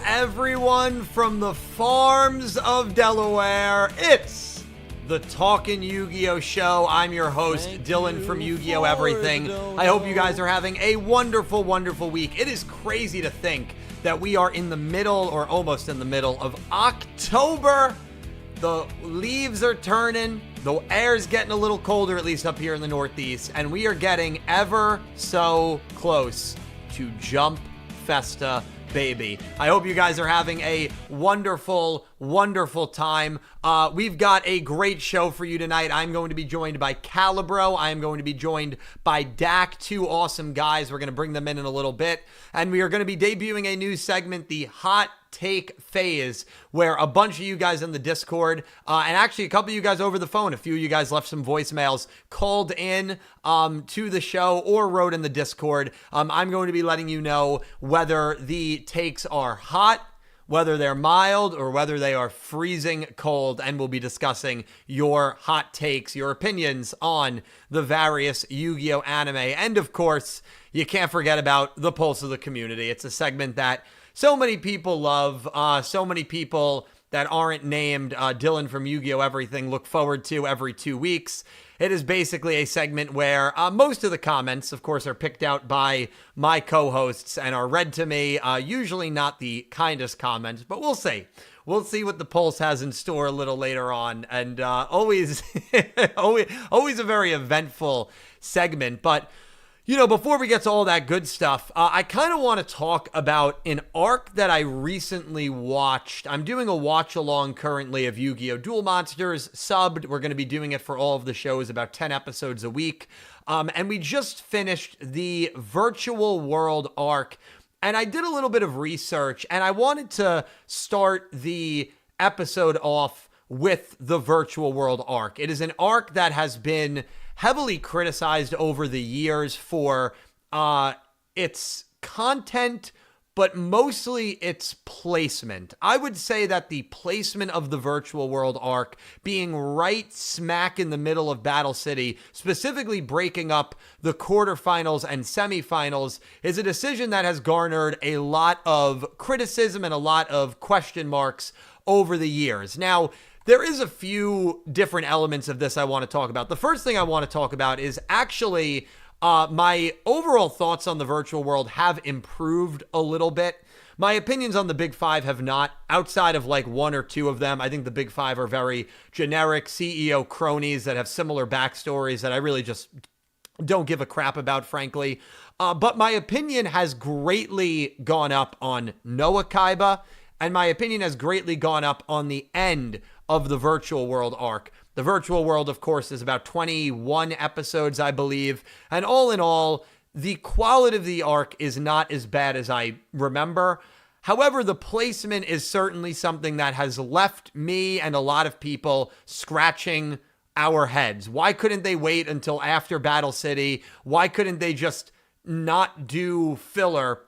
everyone from the farms of Delaware. It's the Talkin' Yu-Gi-Oh! Show. I'm your host, Dylan from Yu-Gi-Oh! Everything. I hope you guys are having a wonderful, wonderful week. It is crazy to think that we are in the middle, or almost in the middle, of October. The leaves are turning. The air's getting a little colder, at least up here in the Northeast, and we are getting ever so close to Jump Festa, baby. I hope you guys are having a wonderful, wonderful time. We've got a great show for you tonight. I'm going to be joined by Calibro. I am going to be joined by Dak, two awesome guys. We're going to bring them in a little bit. And we are going to be debuting a new segment, the Hot Take Phase, where a bunch of you guys in the Discord, and actually a couple of you guys over the phone, a few of you guys left some voicemails, called in to the show or wrote in the Discord. I'm going to be letting you know whether the takes are hot, whether they're mild, or whether they are freezing cold, and we'll be discussing your hot takes, your opinions on the various Yu-Gi-Oh! Anime. And of course, you can't forget about the Pulse of the Community. It's a segment that so many people love, so many people that aren't named Dylan from Yu-Gi-Oh! Everything look forward to every 2 weeks. It is basically a segment where most of the comments, of course, are picked out by my co-hosts and are read to me. Usually not the kindest comments, but we'll see. We'll see what the Pulse has in store a little later on. And always a very eventful segment. But you know, before we get to all that good stuff, I kind of want to talk about an arc that I recently watched. I'm doing a watch-along currently of Yu-Gi-Oh! Duel Monsters, subbed. We're going to be doing it for all of the shows, about 10 episodes a week. And we just finished the Virtual World arc. And I did a little bit of research, and I wanted to start the episode off with the Virtual World arc. It is an arc that has been heavily criticized over the years for its content, but mostly its placement. I would say that the placement of the Virtual World arc being right smack in the middle of Battle City, specifically breaking up the quarterfinals and semifinals, is a decision that has garnered a lot of criticism and a lot of question marks over the years. Now, there is a few different elements of this I want to talk about. The first thing I want to talk about is actually my overall thoughts on the Virtual World have improved a little bit. My opinions on the Big Five have not, outside of like one or two of them. I think the Big Five are very generic CEO cronies that have similar backstories that I really just don't give a crap about, frankly. But my opinion has greatly gone up on Noah Kaiba, and my opinion has greatly gone up on the end of the Virtual World arc. The Virtual World, of course, is about 21 episodes, I believe. And all in all, the quality of the arc is not as bad as I remember. However, the placement is certainly something that has left me and a lot of people scratching our heads. Why couldn't they wait until after Battle City? Why couldn't they just not do filler?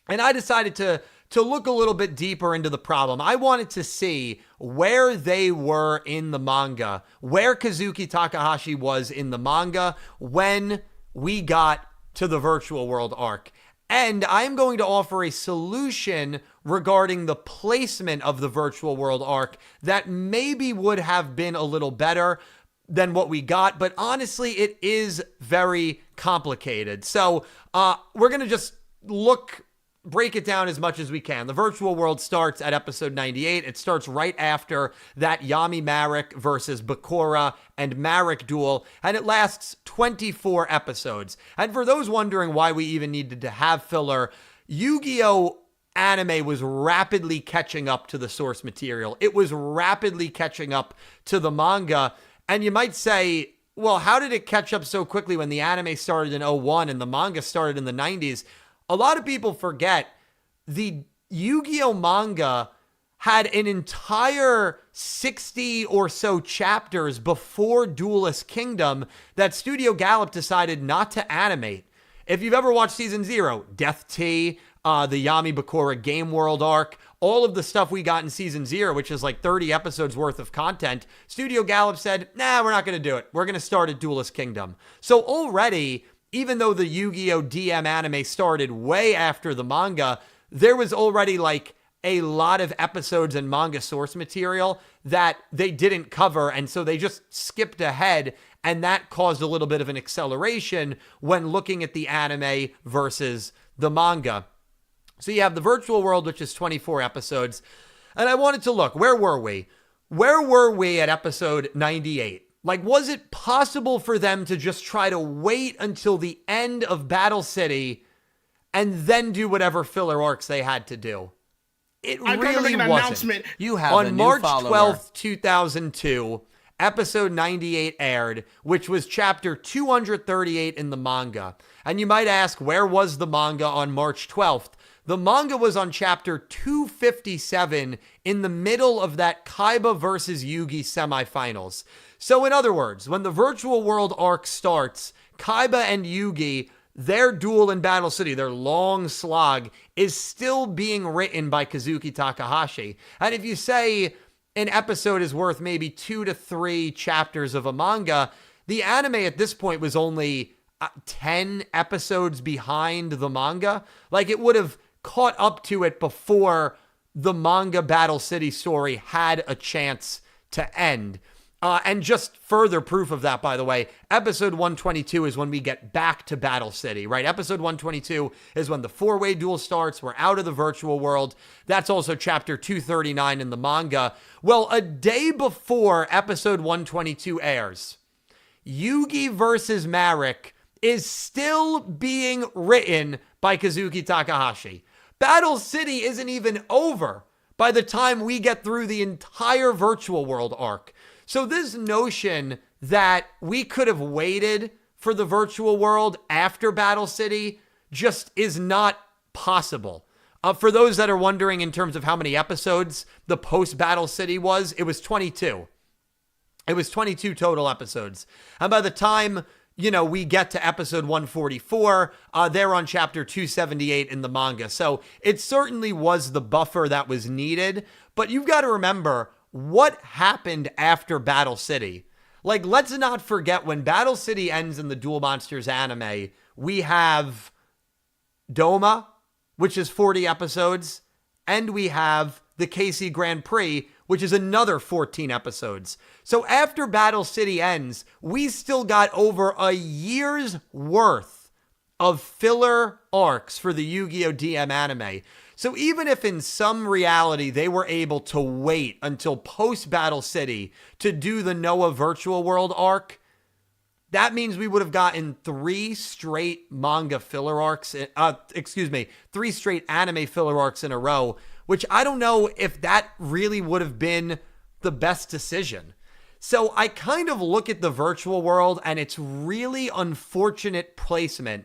And I decided to look a little bit deeper into the problem. I wanted to see where they were in the manga, where Kazuki Takahashi was in the manga when we got to the Virtual World arc. And I'm going to offer a solution regarding the placement of the Virtual World arc that maybe would have been a little better than what we got, but honestly, it is very complicated. So we're going to just break it down as much as we can. The Virtual World starts at episode 98. It starts right after that Yami Marek versus Bakura and Marek duel, and it lasts 24 episodes. And for those wondering why we even needed to have filler, Yu-Gi-Oh! Anime was rapidly catching up to the source material. It was rapidly catching up to the manga, and you might say, well, how did it catch up so quickly when the anime started in 01 and the manga started in the 90s? A lot of people forget the Yu-Gi-Oh! Manga had an entire 60 or so chapters before Duelist Kingdom that Studio Gallop decided not to animate. If you've ever watched Season 0, Death T, the Yami Bakura Game World arc, all of the stuff we got in Season 0, which is like 30 episodes worth of content, Studio Gallop said, nah, we're not going to do it. We're going to start at Duelist Kingdom. So already, even though the Yu-Gi-Oh! DM anime started way after the manga, there was already like a lot of episodes and manga source material that they didn't cover, and so they just skipped ahead, and that caused a little bit of an acceleration when looking at the anime versus the manga. So you have the virtual world, which is 24 episodes, and I wanted to look, where were we? Where were we at episode 98? Like, was it possible for them to just try to wait until the end of Battle City and then do whatever filler arcs they had to do? It really wasn't. You have on a new March follower. 12th, 2002, episode 98 aired, which was chapter 238 in the manga. And you might ask, where was the manga on March 12th? The manga was on chapter 257 in the middle of that Kaiba versus Yugi semifinals. So in other words, when the virtual world arc starts, Kaiba and Yugi, their duel in Battle City, their long slog, is still being written by Kazuki Takahashi. And if you say an episode is worth maybe 2 to 3 chapters of a manga, the anime at this point was only 10 episodes behind the manga. Like, it would have caught up to it before the manga Battle City story had a chance to end. And just further proof of that, by the way, episode 122 is when we get back to Battle City, right? Episode 122 is when the 4-way duel starts. We're out of the virtual world. That's also chapter 239 in the manga. Well, a day before episode 122 airs, Yugi versus Marek is still being written by Kazuki Takahashi. Battle City isn't even over by the time we get through the entire virtual world arc. So this notion that we could have waited for the virtual world after Battle City just is not possible. For those that are wondering in terms of how many episodes the post-Battle City was, it was 22. It was 22 total episodes. And by the time, we get to episode 144, they're on chapter 278 in the manga. So it certainly was the buffer that was needed. But you've got to remember, what happened after Battle City? Like, let's not forget, when Battle City ends in the Duel Monsters anime, we have Doma, which is 40 episodes, and we have the KC Grand Prix, which is another 14 episodes. So after Battle City ends, we still got over a year's worth of filler arcs for the Yu-Gi-Oh! DM anime. So even if in some reality they were able to wait until post-Battle City to do the Noah Virtual World arc, that means we would have gotten 3 straight manga filler arcs, 3 straight anime filler arcs in a row, which I don't know if that really would have been the best decision. So I kind of look at the virtual world and its really unfortunate placement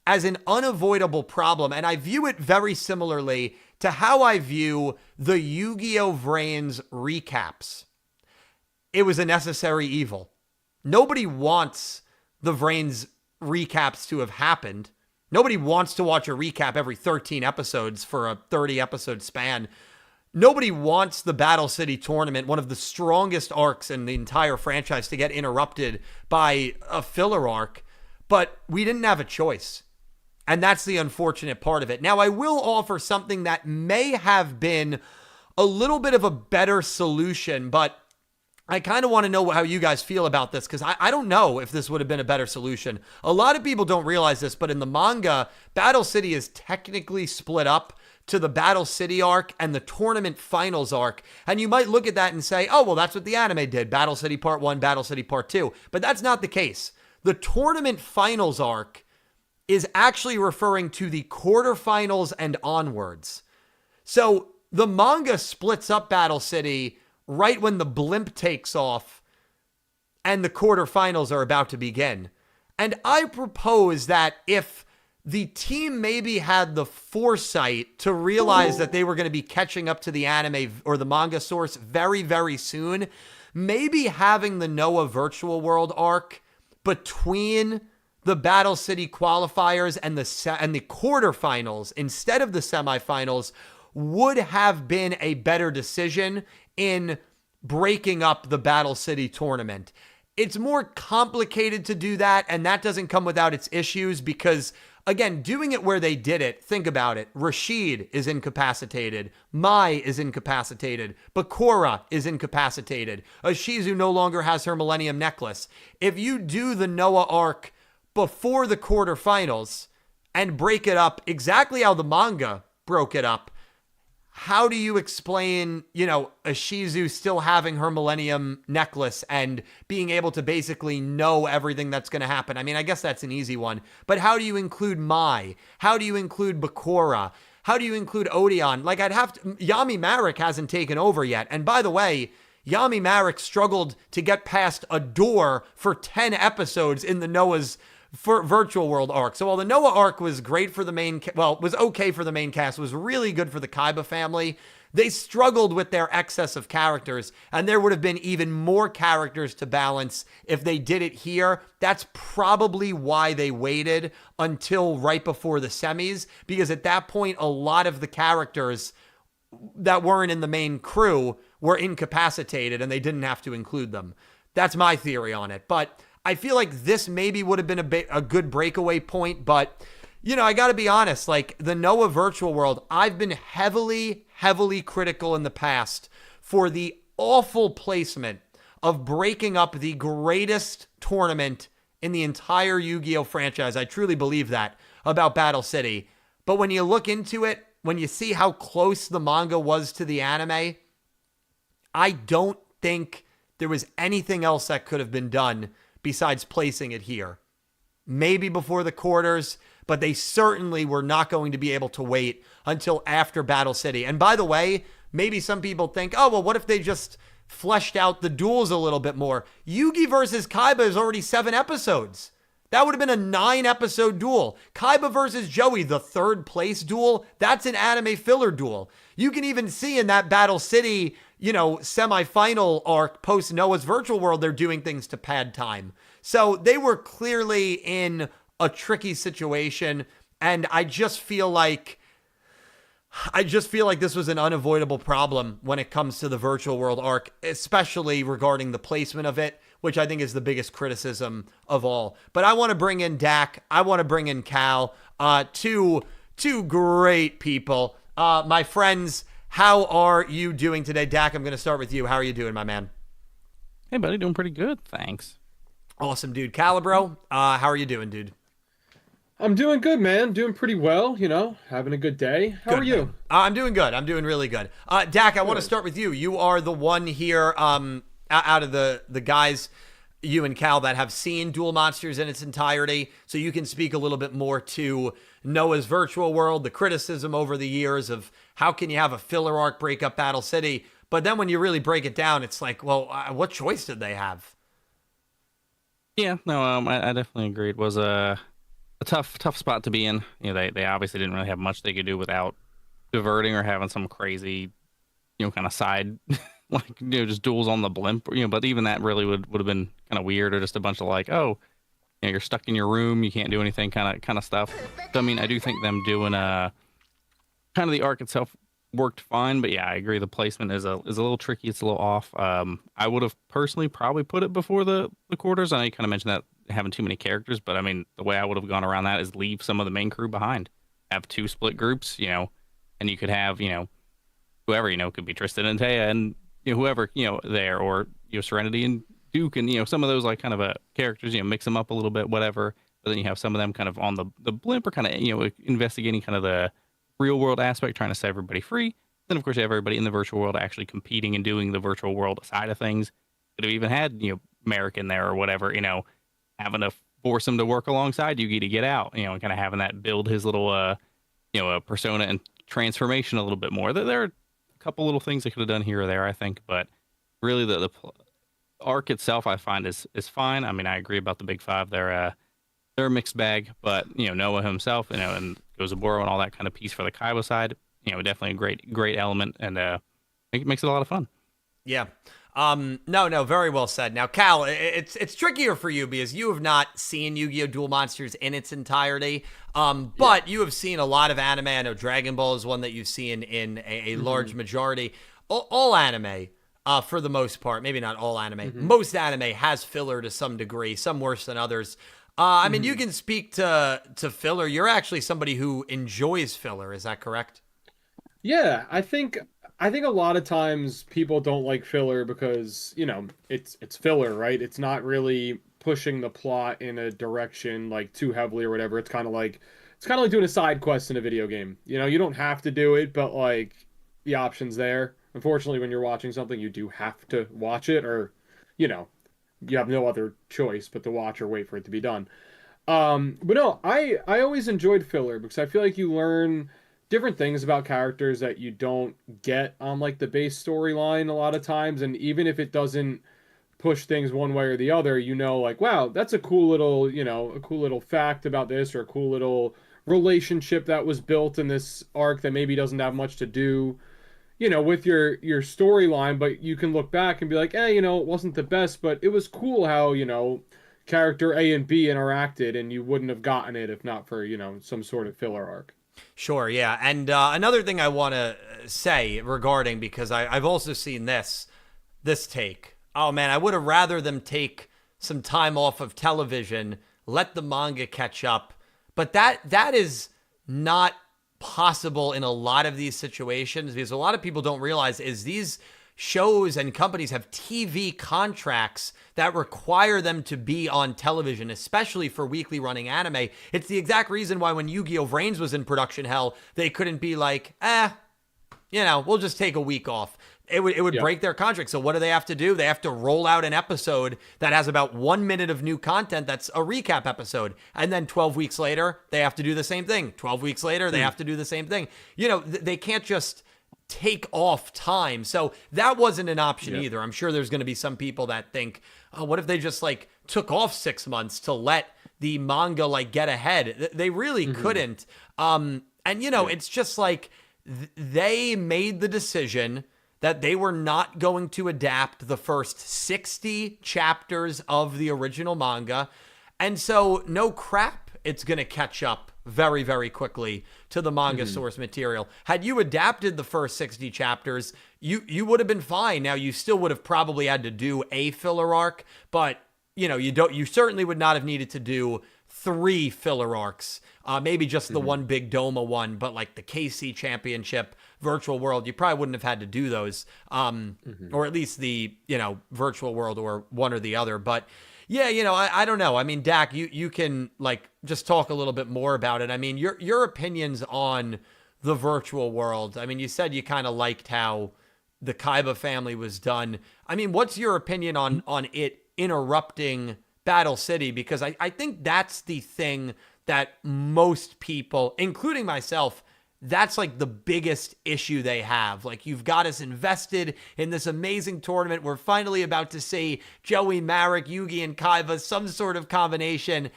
as an unavoidable problem, and I view it very similarly to how I view the Yu-Gi-Oh! Vrains recaps. It was a necessary evil. Nobody wants the Vrains recaps to have happened. Nobody wants to watch a recap every 13 episodes for a 30-episode span. Nobody wants the Battle City tournament, one of the strongest arcs in the entire franchise, to get interrupted by a filler arc, but we didn't have a choice. And that's the unfortunate part of it. Now, I will offer something that may have been a little bit of a better solution, but I kind of want to know how you guys feel about this, because I don't know if this would have been a better solution. A lot of people don't realize this, but in the manga, Battle City is technically split up to the Battle City arc and the tournament finals arc. And you might look at that and say, oh, well, that's what the anime did. Battle City Part 1, Battle City Part 2. But that's not the case. The tournament finals arc is actually referring to the quarterfinals and onwards. So the manga splits up Battle City right when the blimp takes off and the quarterfinals are about to begin. And I propose that if the team maybe had the foresight to realize that they were going to be catching up to the anime or the manga source very, very soon, maybe having the Noah Virtual World arc between the Battle City qualifiers and the quarterfinals instead of the semifinals would have been a better decision in breaking up the Battle City tournament. It's more complicated to do that, and that doesn't come without its issues, because again, doing it where they did it, think about it. Rashid is incapacitated. Mai is incapacitated. Bakura is incapacitated. Ashizu no longer has her Millennium Necklace. If you do the Noah arc before the quarterfinals and break it up exactly how the manga broke it up, how do you explain, Ashizu still having her Millennium Necklace and being able to basically know everything that's going to happen? I mean, I guess that's an easy one. But how do you include Mai? How do you include Bakura? How do you include Odeon? Like, Yami Marek hasn't taken over yet. And by the way, Yami Marek struggled to get past a door for 10 episodes in the Noah's virtual world arc. So while the Noah arc was great for the was okay for the main cast, was really good for the Kaiba family, they struggled with their excess of characters, and there would have been even more characters to balance if they did it here. That's probably why they waited until right before the semis, because at that point, a lot of the characters that weren't in the main crew were incapacitated, and they didn't have to include them. That's my theory on it. But I feel like this maybe would have been a good breakaway point, but, I got to be honest, like the Noah virtual world, I've been heavily, heavily critical in the past for the awful placement of breaking up the greatest tournament in the entire Yu-Gi-Oh franchise. I truly believe that about Battle City. But when you look into it, when you see how close the manga was to the anime, I don't think there was anything else that could have been done besides placing it here. Maybe before the quarters, but they certainly were not going to be able to wait until after Battle City. And by the way, maybe some people think, oh, well, what if they just fleshed out the duels a little bit more? Yugi versus Kaiba is already 7 episodes. That would have been a 9-episode duel. Kaiba versus Joey, the 3rd place duel, that's an anime filler duel. You can even see in that Battle City, semifinal arc post Noah's virtual world, they're doing things to pad time. So they were clearly in a tricky situation. And I just feel like this was an unavoidable problem when it comes to the virtual world arc, especially regarding the placement of it, which I think is the biggest criticism of all. But I want to bring in Dak. I want to bring in Cal, two great people. My friends, how are you doing today? Dak, I'm going to start with you. How are you doing, my man? Hey, buddy, doing pretty good, thanks. Awesome, dude. Calibro, how are you doing, dude? I'm doing good, man. Doing pretty well, having a good day. How are you? I'm doing good. I'm doing really good. Dak, I want to start with you. You are the one here out of the guys, you and Cal, that have seen Duel Monsters in its entirety. So you can speak a little bit more to Noah's virtual world, the criticism over the years of how can you have a filler arc break up Battle City? But then when you really break it down, it's like, well, what choice did they have? Yeah, no, I definitely agree. It was a tough spot to be in. They obviously didn't really have much they could do without diverting or having some crazy, kind of side, like, just duels on the blimp, but even that really would have been kind of weird, or just a bunch of like, oh, you're stuck in your room, you can't do anything kind of stuff. So, I mean, I do think them doing kind of the arc itself worked fine, but yeah, I agree. The placement is a little tricky. It's a little off. I would have personally probably put it before the quarters. I know you kind of mentioned that having too many characters, but I mean, the way I would have gone around that is leave some of the main crew behind. Have 2 split groups, and you could have, whoever, could be Tristan and Taya and whoever, there, or Serenity and Duke, and some of those like kind of characters, mix them up a little bit, whatever. But then you have some of them kind of on the blimp, or kind of investigating kind of the real world aspect, trying to set everybody free. Then of course you have everybody in the virtual world actually competing and doing the virtual world side of things. Could have even had Merrick in there or whatever, having to force him to work alongside Yugi to get out, and kind of having that build his little persona and transformation a little bit more. There are a couple little things they could have done here or there, I think, but really the arc itself I find is fine. I mean, I agree about the big 5. They're a mixed bag, but Noah himself, and Gozaburo and all that kind of piece for the Kaiba side, definitely a great element, and it makes it a lot of fun. Yeah. No, very well said. Now, Cal, it's trickier for you because you have not seen Yu-Gi-Oh! Duel Monsters in its entirety, but you have seen a lot of anime. I know Dragon Ball is one that you've seen in a large majority. All anime, for the most part, maybe not all anime, most anime has filler to some degree, some worse than others. I mean, you can speak to filler. You're actually somebody who enjoys filler. Is that correct? Yeah, I think a lot of times people don't like filler because, it's filler, right? It's not really pushing the plot in a direction like too heavily or whatever. It's kind of like doing a side quest in a video game. You don't have to do it, but like the option's there. Unfortunately, when you're watching something, you do have to watch it or, you know, you have no other choice but to watch or wait for it to be done. But no, I always enjoyed filler because I feel like you learn different things about characters that you don't get on like the base storyline a lot of times, and even if it doesn't push things one way or the other, like, wow, that's a cool little fact about this, or a cool little relationship that was built in this arc that maybe doesn't have much to do, with your storyline, but you can look back and be like, it wasn't the best, but it was cool how, character A and B interacted, and you wouldn't have gotten it if not for, some sort of filler arc. Sure, yeah. And another thing I want to say regarding, because I've also seen this take. Oh man, I would have rather them take some time off of television, let the manga catch up. But that is not possible in a lot of these situations, because a lot of people don't realize is these shows and companies have TV contracts that require them to be on television, especially for weekly running anime. It's the exact reason why when Yu-Gi-Oh! Vrains was in production hell, they couldn't be like, we'll just take a week off. It would Yeah. break their contract. So what do they have to do? They have to roll out an episode that has about 1 minute of new content that's a recap episode. And then 12 weeks later, they have to do the same thing. 12 weeks later, they have to do the same thing. They can't just take off time. So that wasn't an option either. I'm sure there's going to be some people that think, oh, what if they just like took off 6 months to let the manga like get ahead? They really couldn't. It's just like they made the decision that they were not going to adapt the first 60 chapters of the original manga. And so no crap, it's going to catch up very, very quickly to the manga source material. Had you adapted the first 60 chapters, you would have been fine. Now, you still would have probably had to do a filler arc, but you certainly would not have needed to do 3 filler arcs. Maybe just the one big Doma one, but like the KC Championship, Virtual World, you probably wouldn't have had to do those. Or at least the, Virtual World or one or the other. But yeah, I don't know. I mean, Dak, you can like just talk a little bit more about it. I mean, your opinions on the Virtual World. I mean, you said you kind of liked how the Kaiba family was done. I mean, what's your opinion on it interrupting Battle City? Because I think that's the thing that most people, including myself, that's like the biggest issue they have. Like, you've got us invested in this amazing tournament. We're finally about to see Joey, Marek, Yugi, and Kaiba, some sort of combination.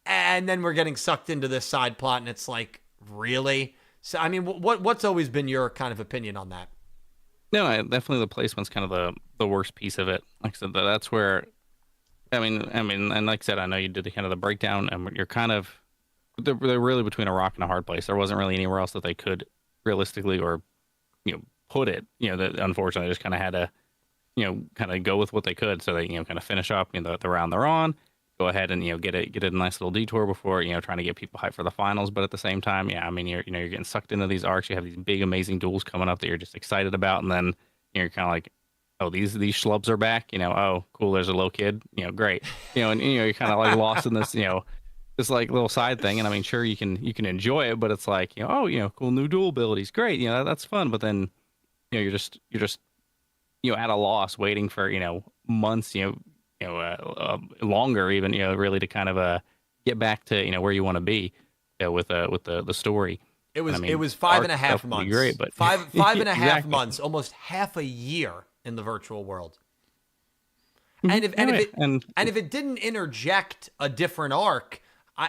And then we're getting sucked into this side plot. And it's like, really? So, I mean, what's always been your kind of opinion on that? No, definitely the placement's kind of the worst piece of it. Like I said, that's where, I mean, and like I said, I know you did the kind of the breakdown, and you're kind of, they're really between a rock and a hard place. There wasn't really anywhere else that they could realistically or, put it. That unfortunately just kind of had to, kind of go with what they could. So they, kind of finish up, the round they're on, go ahead and, get a nice little detour before, trying to get people hyped for the finals. But at the same time, I mean, you're getting sucked into these arcs. You have these big, amazing duels coming up that you're just excited about. And then you're kind of like, oh, these schlubs are back. Oh, cool. There's a little kid. Great. And you're kind of like lost in this, this like little side thing. And I mean, sure, you can enjoy it, but it's like, cool new dual abilities. Great. That's fun. But then, you're just at a loss waiting for, months, longer even, really to kind of get back to, where you want to be with the story. It was, and, I mean, it was 5.5 months. Great, but five and a half exactly. months, almost half a year in the Virtual World. Mhm. And if it didn't interject a different arc, I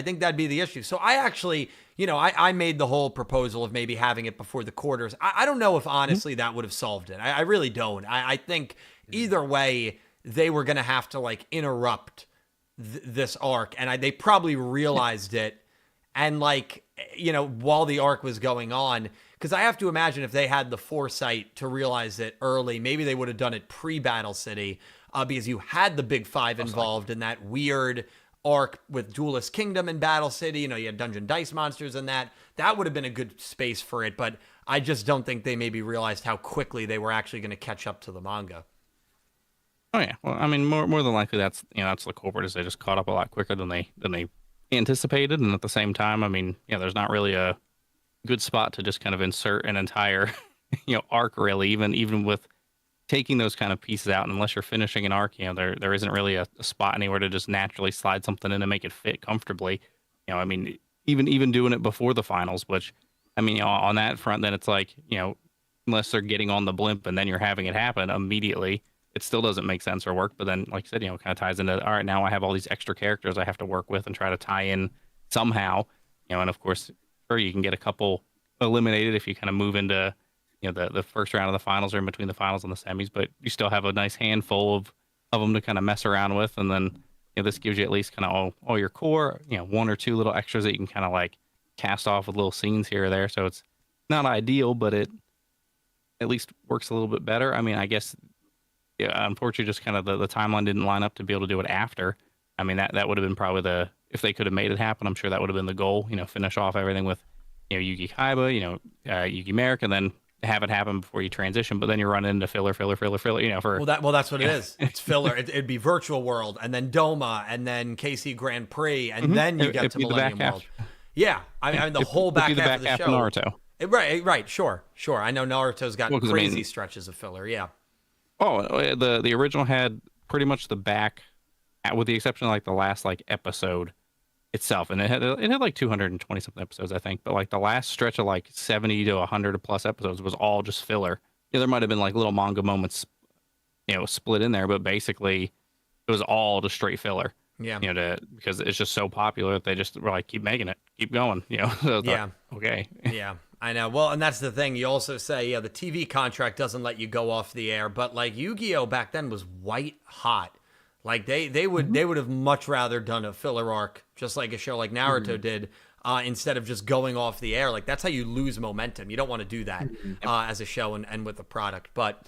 think that'd be the issue. So I actually, I made the whole proposal of maybe having it before the quarters. I don't know if honestly that would have solved it. I really don't. I think either way, they were going to have to like interrupt this arc, and they probably realized it. And like, while the arc was going on, because I have to imagine if they had the foresight to realize it early, maybe they would have done it pre-Battle City, because you had the Big Five involved in that weird arc with Duelist Kingdom and Battle City. You know, you had Dungeon Dice Monsters in that. That would have been a good space for it, but I just don't think they maybe realized how quickly they were actually going to catch up to the manga. Oh yeah, well, I mean, more than likely that's that's the culprit, is they just caught up a lot quicker than they anticipated, and at the same time, I mean, there's not really a good spot to just kind of insert an entire arc, really, even with taking those kind of pieces out, and unless you're finishing an arc, there isn't really a spot anywhere to just naturally slide something in and make it fit comfortably. I mean, even doing it before the finals, which, I mean, on that front, then it's like, unless they're getting on the blimp and then you're having it happen immediately, it still doesn't make sense or work. But then, like I said, it kind of ties into, all right, now I have all these extra characters I have to work with and try to tie in somehow, and of course, sure, you can get a couple eliminated if you kind of move into, the first round of the finals or in between the finals and the semis, but you still have a nice handful of them to kind of mess around with. And then, this gives you at least kind of all your core, one or two little extras that you can kind of like cast off with little scenes here or there. So it's not ideal, but it at least works a little bit better. I mean, I guess, unfortunately, just kind of the timeline didn't line up to be able to do it after. I mean, that would have been probably if they could have made it happen, I'm sure that would have been the goal, finish off everything with, Yugi Kaiba, Yugi Merrick, and then have it happen before you transition. But then you run into filler, for that's what it is. It's filler. It'd be Virtual World, and then Doma, and then KC Grand Prix, and then you get to Millennium World. Yeah, I mean the whole back half of the show. Naruto. Right, sure. I know Naruto's got crazy stretches of filler. Yeah. Oh, the original had pretty much the back, with the exception of like the last episode itself, and it had like 220 something episodes, I think, but like the last stretch of like 70 to 100 plus episodes was all just filler. There might have been like little manga moments split in there, but basically it was all just straight filler. Yeah. Because it's just so popular that they just were like, keep making it, keep going. So yeah. Like, okay. Yeah, I know. Well, and that's the thing. You also say, the TV contract doesn't let you go off the air, but like Yu-Gi-Oh back then was white hot. Like they would have much rather done a filler arc, just like a show like Naruto did, instead of just going off the air. Like that's how you lose momentum. You don't want to do that as a show and with the product. But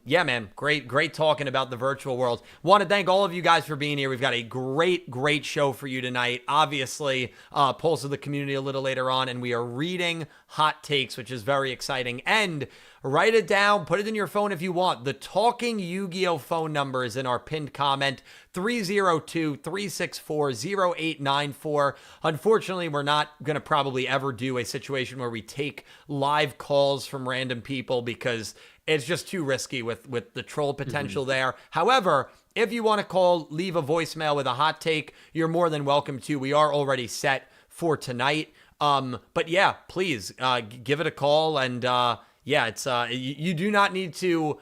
yeah, man, great talking about the virtual world. Want to thank all of you guys for being here. We've got a great show for you tonight. Obviously, Pulse of the Community a little later on, and we are reading hot takes, which is very exciting. And write it down. Put it in your phone if you want. The Talking Yu-Gi-Oh phone number is in our pinned comment, 302-364-0894. Unfortunately, we're not going to probably ever do a situation where we take live calls from random people because it's just too risky with the troll potential there. However, if you want to call, leave a voicemail with a hot take, you're more than welcome to. We are already set for tonight. But yeah, please give it a call. And yeah, it's you do not need to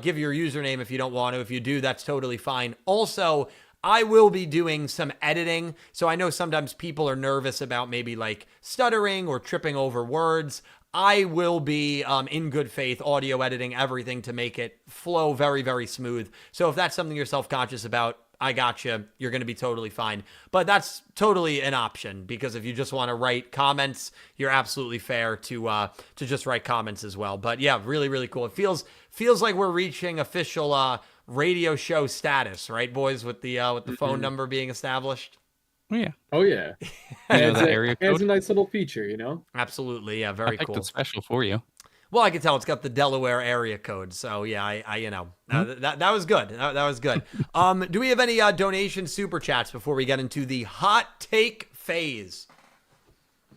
give your username if you don't want to. If you do, that's totally fine. Also, I will be doing some editing. So I know sometimes people are nervous about maybe like stuttering or tripping over words. I will be, in good faith, audio editing everything to make it flow very, very smooth. So if that's something you're self-conscious about, I got you. You're going to be totally fine. But that's totally an option, because if you just want to write comments, you're absolutely fair to just write comments as well. But yeah, really, really cool. It feels like we're reaching official radio show status, right, boys? With the phone number being established. Yeah. Oh yeah. It's a nice little feature, Absolutely. Yeah. Very cool. It's special for you. Well, I can tell it's got the Delaware area code. So yeah, I that was good. That was good. Do we have any donation super chats before we get into the hot take phase?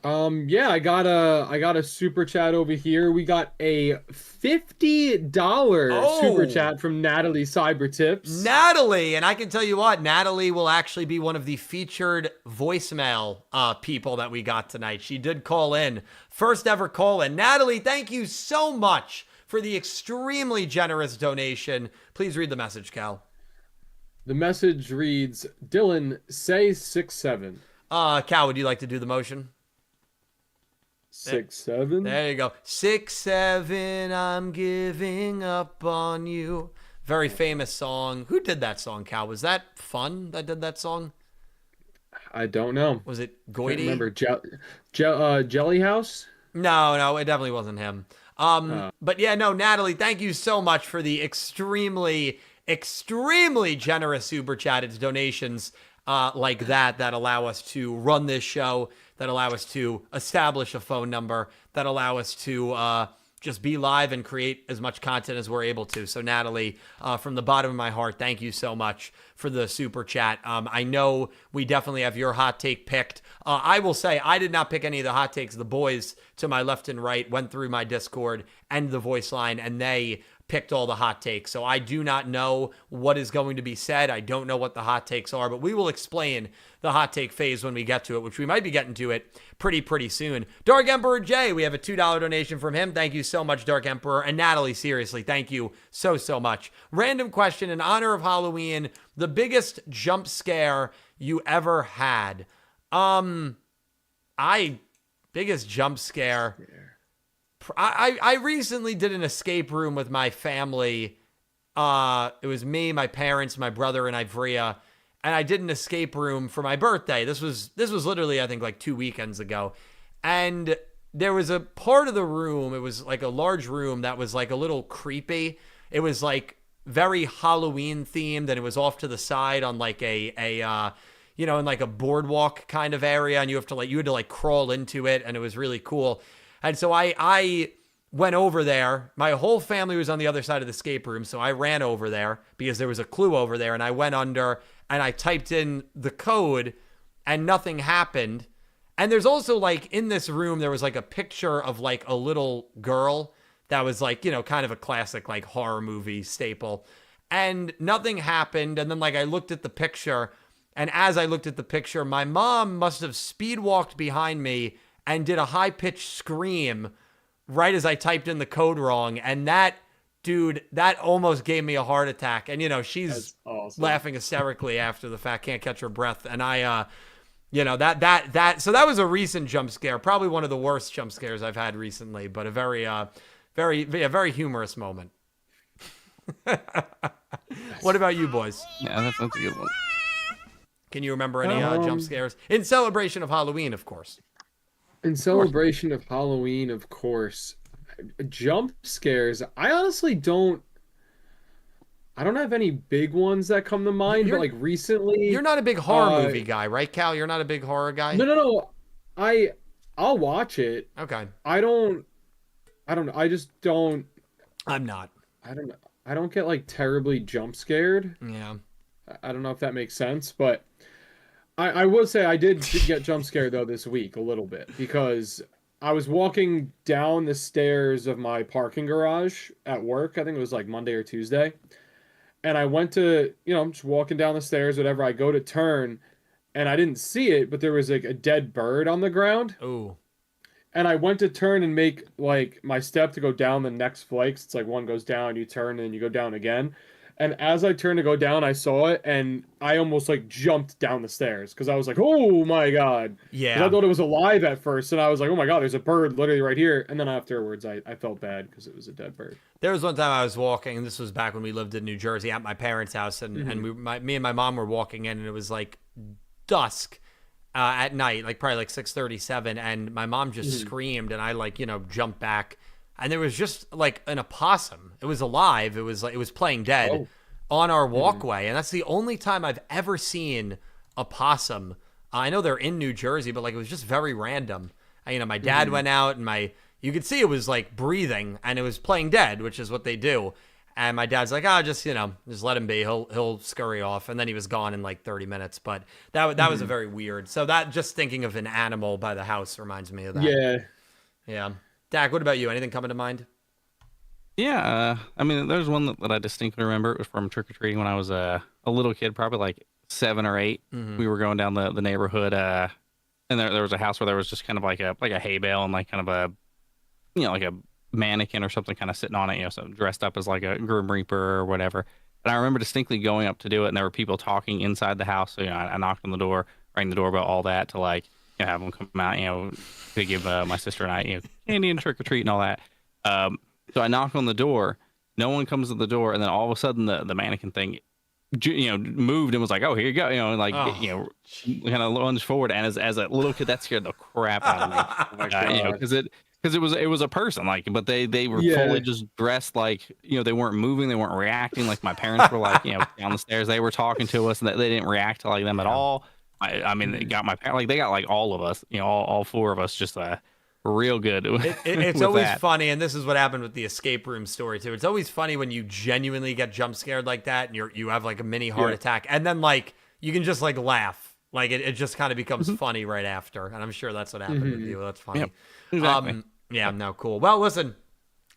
Yeah, I got a super chat over here. We got a $50 super chat from Natalie Cybertips. Natalie, and I can tell you what, Natalie will actually be one of the featured voicemail people that we got tonight. She did call in, first ever call in. Natalie, thank you so much for the extremely generous donation. Please read the message, Cal. The message reads, Dylan, say 6-7. Cal, would you like to do the motion? 6-7. There you go. 6-7, I'm giving up on you. Very famous song. Who did that song, Cal? Was that Fun that did that song? I don't know. Was it Goity? I remember Jelly House? No, it definitely wasn't him. But yeah, no, Natalie, thank you so much for the extremely generous super chat. It's donations. like that allow us to run this show, that allow us to establish a phone number, that allow us to just be live and create as much content as we're able to. So Natalie, from the bottom of my heart, thank you so much for the super chat. I know we definitely have your hot take picked. I will say I did not pick any of the hot takes. The boys to my left and right went through my Discord and the voice line, and they picked all the hot takes. So I do not know what is going to be said. I don't know what the hot takes are, but we will explain the hot take phase when we get to it, which we might be getting to it pretty soon. Dark Emperor J, we have a $2 donation from him. Thank you so much, Dark Emperor. And Natalie, seriously, thank you so much. Random question in honor of Halloween, the biggest jump scare you ever had. Biggest jump scare. I recently did an escape room with my family. It was me, my parents, my brother, and Ivrea, and I did an escape room for my birthday. This was literally, I think, like 2 weekends ago. And there was a part of the room, it was like a large room that was like a little creepy. It was like very Halloween themed, and it was off to the side on like a in like a boardwalk kind of area, and you had to crawl into it, and it was really cool. And so I went over there. My whole family was on the other side of the escape room, so I ran over there because there was a clue over there, and I went under and I typed in the code and nothing happened. And there's also like in this room, there was like a picture of like a little girl that was like, kind of a classic like horror movie staple, and nothing happened. And then like I looked at the picture, and as I looked at the picture, my mom must have speed walked behind me and did a high-pitched scream right as I typed in the code wrong. And that almost gave me a heart attack. And, she's awesome. Laughing hysterically after the fact, can't catch her breath. And I, so that was a recent jump scare, probably one of the worst jump scares I've had recently, but a very humorous moment. What about you boys? Yeah, that's a good one. Can you remember any jump scares? In celebration of Halloween, of course. In celebration of Halloween, of course. Jump scares. I honestly don't have any big ones that come to mind, but like recently. You're not a big horror movie guy, right, Cal? You're not a big horror guy? No. I'll watch it. Okay. I don't know. I just don't. I'm not. I don't know. I don't get like terribly jump scared. Yeah. I don't know if that makes sense, but I will say I did get jump scared though this week a little bit, because I was walking down the stairs of my parking garage at work. I think it was like Monday or Tuesday. And I went to, I'm just walking down the stairs, whatever. I go to turn and I didn't see it, but there was like a dead bird on the ground. Ooh. And I went to turn and make like my step to go down the next flight. It's like one goes down, you turn, and then you go down again. And as I turned to go down, I saw it, and I almost like jumped down the stairs because I was like, "Oh my god!" Yeah. I thought it was alive at first, and I was like, "Oh my god, there's a bird literally right here." And then afterwards, I felt bad because it was a dead bird. There was one time I was walking, and this was back when we lived in New Jersey at my parents' house, and me and my mom were walking in, and it was like dusk at night, like probably like 6:37, and my mom just screamed, and I like jumped back. And there was just like an opossum. It was alive. It was playing dead on our walkway. And that's the only time I've ever seen a possum. I know they're in New Jersey, but like it was just very random. My dad went out, and you could see it was like breathing, and it was playing dead, which is what they do. And my dad's like, just let him be. He'll scurry off. And then he was gone in like 30 minutes. But that was a very weird. So that, just thinking of an animal by the house reminds me of that. Yeah. Yeah. Dak, what about you? Anything coming to mind? Yeah, there's one that I distinctly remember. It was from trick-or-treating when I was a little kid, probably like 7 or 8. We were going down the neighborhood, and there was a house where there was just kind of like a hay bale and like kind of a, like a mannequin or something kind of sitting on it, so dressed up as like a Grim Reaper or whatever. And I remember distinctly going up to do it, and there were people talking inside the house. So, I knocked on the door, rang the doorbell, all that, to like, have them come out, to give my sister and I, candy and trick or treat and all that. So I knock on the door, no one comes to the door, and then all of a sudden the mannequin thing, moved and was like, "Oh, here you go," kind of lunged forward. And as a little kid, that scared the crap out of me, because because it was a person, like, but they were fully just dressed like, they weren't moving, they weren't reacting. Like my parents were like, down the stairs, they were talking to us, and they didn't react to like them at all. I mean, they got they got like all of us, all four of us, just real good. It's always funny, and this is what happened with the escape room story too. It's always funny when you genuinely get jump scared like that, and you have like a mini heart attack, and then like you can just like laugh. Like it just kind of becomes funny right after, and I'm sure that's what happened with you. That's funny. Yep, exactly. No, cool. Well, listen,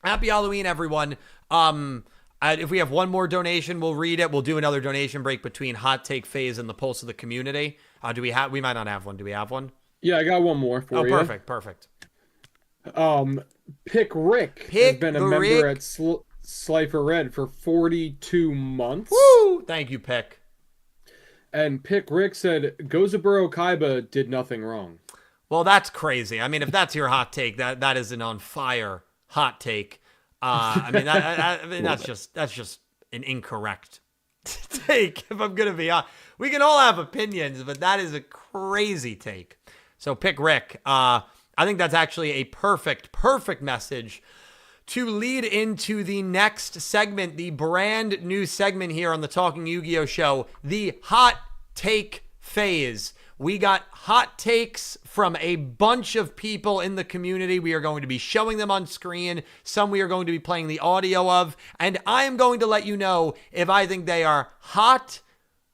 happy Halloween, everyone. If we have one more donation, we'll read it. We'll do another donation break between hot take phase and the pulse of the community. We might not have one. Do we have one? Yeah, I got one more for you. Oh, perfect. Pick Rick has been a member at Slifer Red for 42 months. Woo! Thank you, Pick. And Pick Rick said, Gozaburo Kaiba did nothing wrong. Well, that's crazy. I mean, if that's your hot take, that is an on fire hot take. I mean, that's just an incorrect take. If I'm gonna be honest, we can all have opinions, but that is a crazy take. So Pick Rick. I think that's actually a perfect message to lead into the next segment, the brand new segment here on the Talking Yu-Gi-Oh show, the hot take phase. We got hot takes from a bunch of people in the community. We are going to be showing them on screen. Some we are going to be playing the audio of, and I am going to let you know if I think they are hot,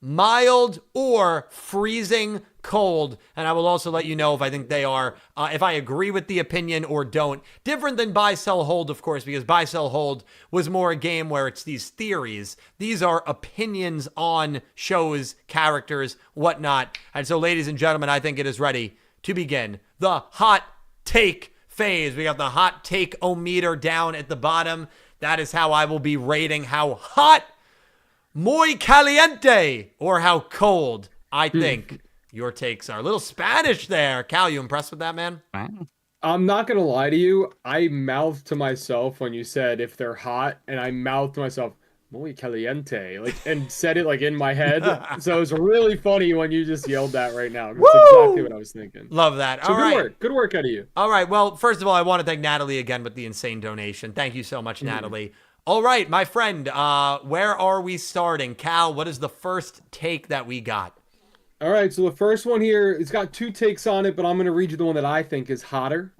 mild, or freezing cold. And I will also let you know if I think they are, if I agree with the opinion or don't. Different than buy, sell, hold, of course, because buy, sell, hold was more a game where it's these theories. These are opinions on shows, characters, whatnot. And so, ladies and gentlemen, I think it is ready to begin the hot take phase. We got the hot take-o-meter down at the bottom. That is how I will be rating how hot, muy caliente, or how cold I think your takes are. A little Spanish there. Cal, you impressed with that, man? I'm not going to lie to you. I mouthed to myself when you said if they're hot, and I mouthed to myself, muy caliente, and said it like in my head. So it was really funny when you just yelled that right now. That's exactly what I was thinking. Love that. So good work out of you. All right. Well, first of all, I want to thank Natalie again with the insane donation. Thank you so much, Natalie. All right, my friend, where are we starting? Cal, what is the first take that we got? All right, so the first one here, it's got two takes on it, but I'm going to read you the one that I think is hotter.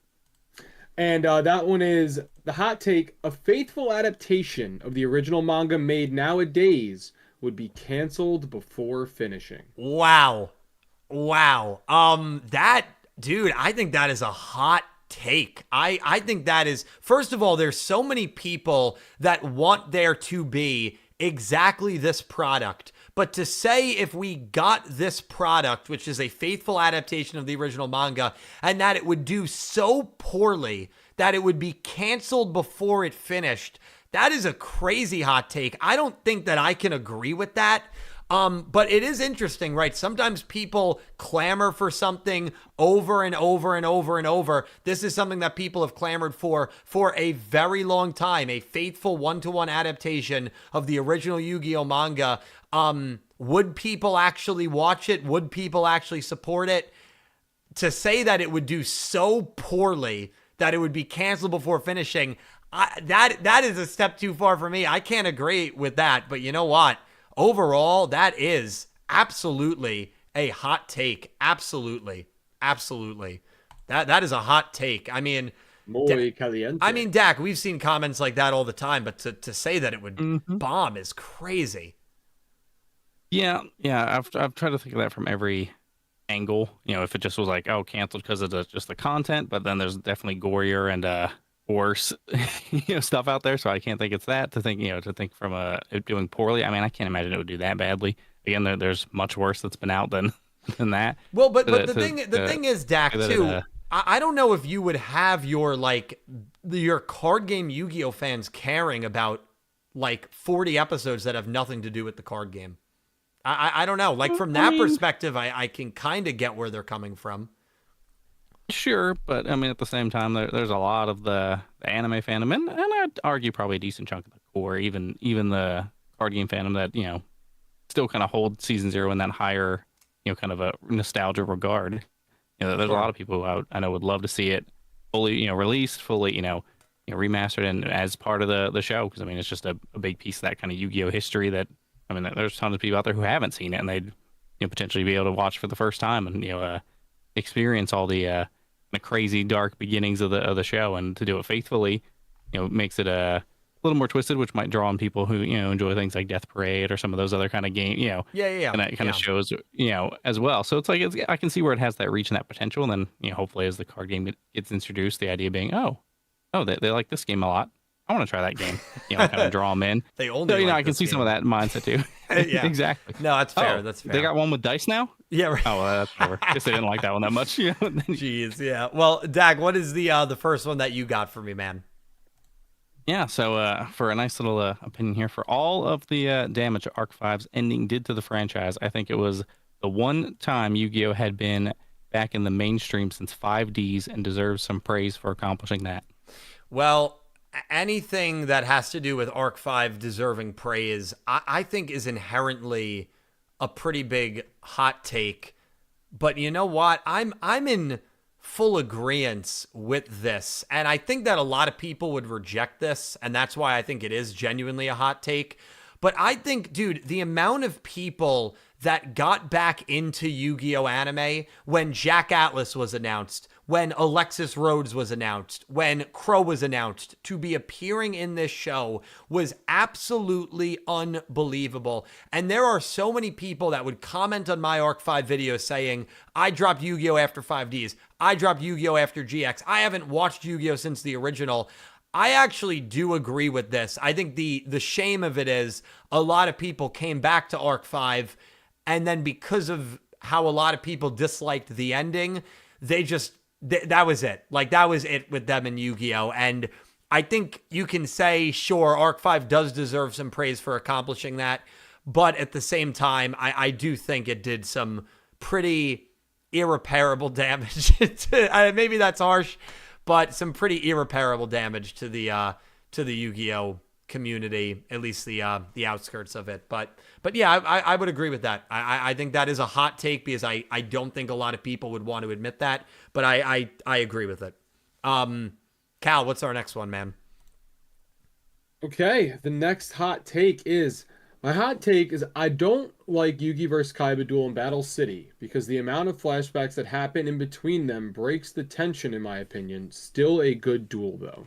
And that one is the hot take: a faithful adaptation of the original manga made nowadays would be canceled before finishing. Wow. Dude, I think that is a hot take. I think that is, first of all, there's so many people that want there to be exactly this product. But to say if we got this product, which is a faithful adaptation of the original manga, and that it would do so poorly that it would be canceled before it finished, that is a crazy hot take. I don't think that I can agree with that. But it is interesting, right? Sometimes people clamor for something over and over and over and over. This is something that people have clamored for a very long time, a faithful one-to-one adaptation of the original Yu-Gi-Oh manga. Would people actually watch it? Would people actually support it? To say that it would do so poorly that it would be canceled before finishing, that is a step too far for me. I can't agree with that, but you know what? Overall, that is absolutely a hot take. Absolutely. That is a hot take. I mean, muy caliente. I mean, Dak, we've seen comments like that all the time, but to say that it would bomb is crazy. Yeah. I've tried to think of that from every angle. If it just was like, oh, canceled because of just the content, but then there's definitely gorier and worse stuff out there, so I can't think it's that. To think from it doing poorly, I mean, I can't imagine it would do that badly. Again, there's much worse that's been out than that. Well, but the thing is, Dak, too, I don't know if you would have your card game Yu-Gi-Oh fans caring about 40 episodes that have nothing to do with the card game. I don't know. From that perspective, I can kind of get where they're coming from. Sure, but I mean, at the same time, there's a lot of the anime fandom, and I'd argue probably a decent chunk of the core, even the card game fandom that still kind of hold Season 0 in that higher kind of a nostalgia regard. There's a lot of people who I know would love to see it fully, released, fully, remastered and as part of the show. Because I mean, it's just a big piece of that kind of Yu-Gi-Oh history that I mean, there's tons of people out there who haven't seen it, and they'd potentially be able to watch for the first time and experience all the crazy dark beginnings of the show, and to do it faithfully, makes it a little more twisted, which might draw on people who enjoy things like Death Parade or some of those other kind of game, Yeah. and that kind of shows, as well. So it's like I can see where it has that reach and that potential, and then hopefully as the card game gets introduced, the idea being, they like this game a lot. I want to try that game. Kind of draw them in. They only So like I can this see game. some of that mindset too. Yeah. Exactly. No, that's fair. Oh, That's fair. They got one with dice now. Yeah. Right. Oh, well, that's over. Guess they didn't like that one that much. Jeez. Yeah. Well, Dak, what is the first one that you got for me, man? Yeah, so for a nice little opinion here, for all of the damage Arc 5's ending did to the franchise, I think it was the one time Yu-Gi-Oh! Had been back in the mainstream since 5Ds and deserves some praise for accomplishing that. Well, anything that has to do with Arc 5 deserving praise, I think is inherently a pretty big hot take. But you know what? I'm in full agreement with this. And I think that a lot of people would reject this, and that's why I think it is genuinely a hot take. But I think, dude, the amount of people that got back into Yu-Gi-Oh! Anime when Jack Atlas was announced, when Alexis Rhodes was announced, when Crow was announced to be appearing in this show was absolutely unbelievable. And there are so many people that would comment on my Arc 5 video saying, I dropped Yu-Gi-Oh! After 5Ds. I dropped Yu-Gi-Oh! After GX. I haven't watched Yu-Gi-Oh! Since the original. I actually do agree with this. I think the shame of it is a lot of people came back to Arc 5, and then because of how a lot of people disliked the ending, they just, that was it. Like, that was it with them in Yu-Gi-Oh! And I think you can say, sure, Arc 5 does deserve some praise for accomplishing that, but at the same time, I do think it did some pretty irreparable damage. Maybe that's harsh, but some pretty irreparable damage to the Yu-Gi-Oh! Community, at least the outskirts of it. But yeah, I would agree with that. I think that is a hot take because I don't think a lot of people would want to admit that, but I agree with it. Cal, what's our next one, man? Okay, the next hot take is I don't like Yugi vs. Kaiba duel in Battle City because the amount of flashbacks that happen in between them breaks the tension, in my opinion. Still a good duel, though.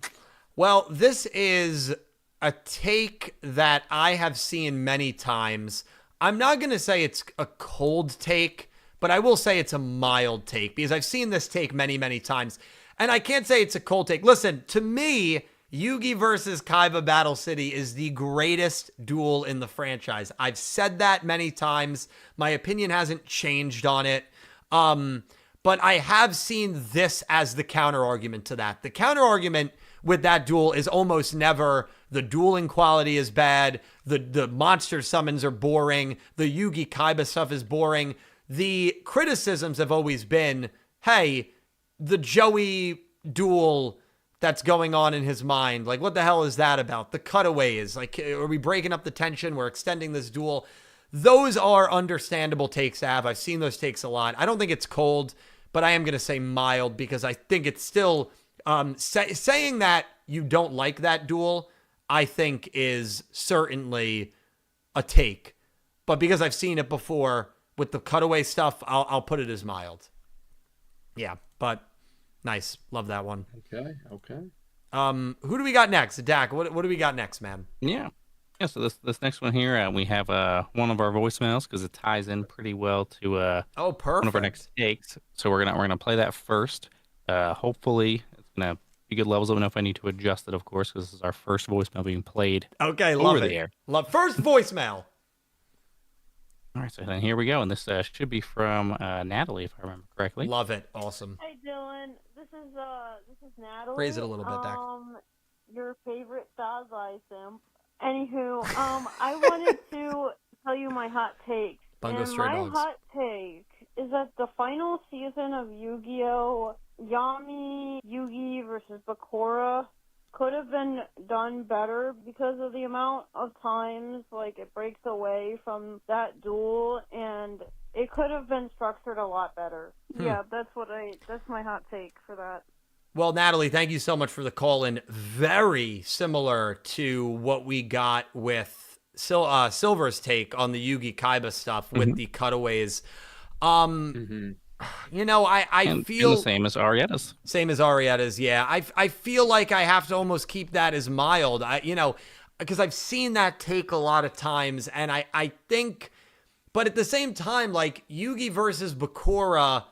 Well, this is a take that I have seen many times. I'm not going to say it's a cold take, but I will say it's a mild take because I've seen this take many, many times. And I can't say it's a cold take. Listen, to me, Yugi versus Kaiba Battle City is the greatest duel in the franchise. I've said that many times. My opinion hasn't changed on it. But I have seen this as the counter argument to that. The counter argument with that duel is almost never the dueling quality is bad, the monster summons are boring, the Yugi Kaiba stuff is boring. The criticisms have always been, hey, the Joey duel that's going on in his mind, like, what the hell is that about? The cutaways, like, are we breaking up the tension? We're extending this duel. Those are understandable takes to have. I've seen those takes a lot. I don't think it's cold, but I am going to say mild because I think it's still saying that you don't like that duel, I think is certainly a take. But because I've seen it before with the cutaway stuff, I'll put it as mild. Yeah, but nice. Love that one. Okay. Who do we got next? Dak, what do we got next, man? Yeah. So this next one here, we have one of our voicemails because it ties in pretty well to Perfect. one of our next takes. So we're gonna play that first. Hopefully it's gonna be good levels. Let me know if I need to adjust it, of course, because this is our first voicemail being played. Okay, over love the it. air. Love first voicemail. All right, so then here we go, and this should be from Natalie, if I remember correctly. Love it. Awesome. Hey Dylan, this is Natalie. Raise it a little bit, Dak. Your favorite Sazai simp. Anywho, I wanted to tell you my hot take. Bungo And Stray my Dogs. hot take is that the final season of Yu-Gi-Oh! Yami Yugi versus Bakura could have been done better because of the amount of times like it breaks away from that duel, and it could have been structured a lot better. Yeah, that's my hot take for that. Well, Natalie, thank you so much for the call in. Very similar to what we got with Silver's take on the Yugi Kaiba stuff with the cutaways. You know, I feel and the same as Arietta's. Same as Arietta's, yeah. I feel like I have to almost keep that as mild. Because I've seen that take a lot of times, and I think, but at the same time, like Yugi versus Bakura,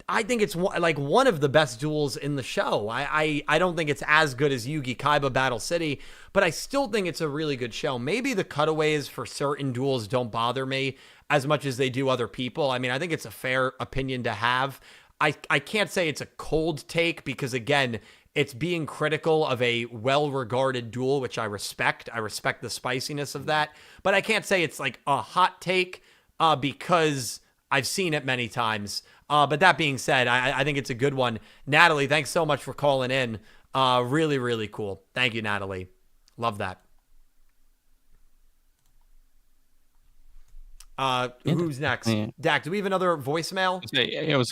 I think it's like one of the best duels in the show. I don't think it's as good as Yugi Kaiba Battle City, but I still think it's a really good show. Maybe the cutaways for certain duels don't bother me as much as they do other people. I mean, I think it's a fair opinion to have. I can't say it's a cold take because, again, it's being critical of a well-regarded duel, which I respect. I respect the spiciness of that. But I can't say it's like a hot take because I've seen it many times. But that being said, I think it's a good one. Natalie, thanks so much for calling in. Really, really cool. Thank you, Natalie. Love that. Who's next? Yeah. Dak, do we have another voicemail? I was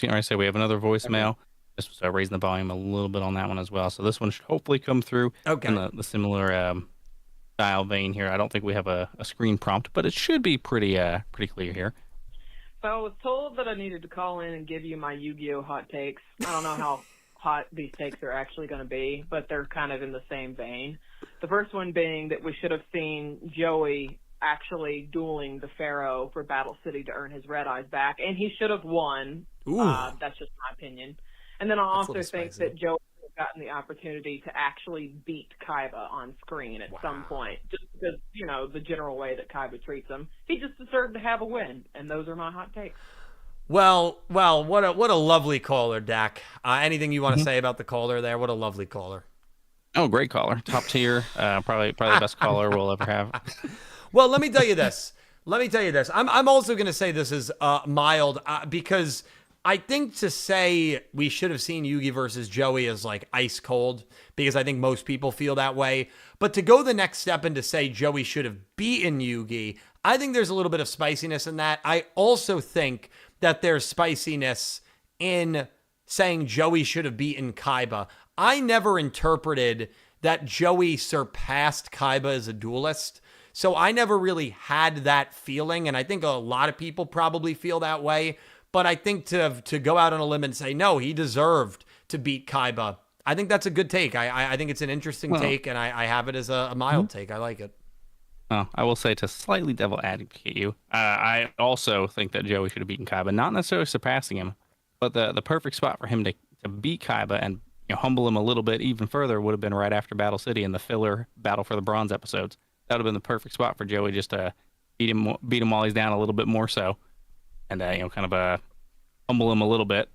going to say we have another voicemail. Just raising the volume a little bit on that one as well. So this one should hopefully come through in the similar style vein here. I don't think we have a screen prompt, but it should be pretty clear here. So I was told that I needed to call in and give you my Yu-Gi-Oh hot takes. I don't know how hot these takes are actually going to be, but they're kind of in the same vein. The first one being that we should have seen Joey actually dueling the Pharaoh for Battle City to earn his red eyes back, and he should have won. That's just my opinion. And then I also think that Joey would have gotten the opportunity to actually beat Kaiba on screen at some point, just because, the general way that Kaiba treats him. He just deserved to have a win, and those are my hot takes. Well, what a lovely caller, Dak. Anything you want to say about the caller there? What a lovely caller. Oh, great caller. Top tier. Probably the best caller we'll ever have. Well, let me tell you this. I'm also going to say this is mild because I think to say we should have seen Yugi versus Joey is like ice cold because I think most people feel that way. But to go the next step and to say Joey should have beaten Yugi, I think there's a little bit of spiciness in that. I also think that there's spiciness in saying Joey should have beaten Kaiba. I never interpreted that Joey surpassed Kaiba as a duelist. So I never really had that feeling, and I think a lot of people probably feel that way. But I think to go out on a limb and say, no, he deserved to beat Kaiba, I think that's a good take. I think it's an interesting take, and I have it as a mild take. I like it. I will say, to slightly devil advocate you, I also think that Joey should have beaten Kaiba, not necessarily surpassing him, but the perfect spot for him to beat Kaiba and humble him a little bit even further would have been right after Battle City and the filler Battle for the Bronze episodes. That would have been the perfect spot for Joey just to beat him while he's down a little bit more so, and kind of humble him a little bit.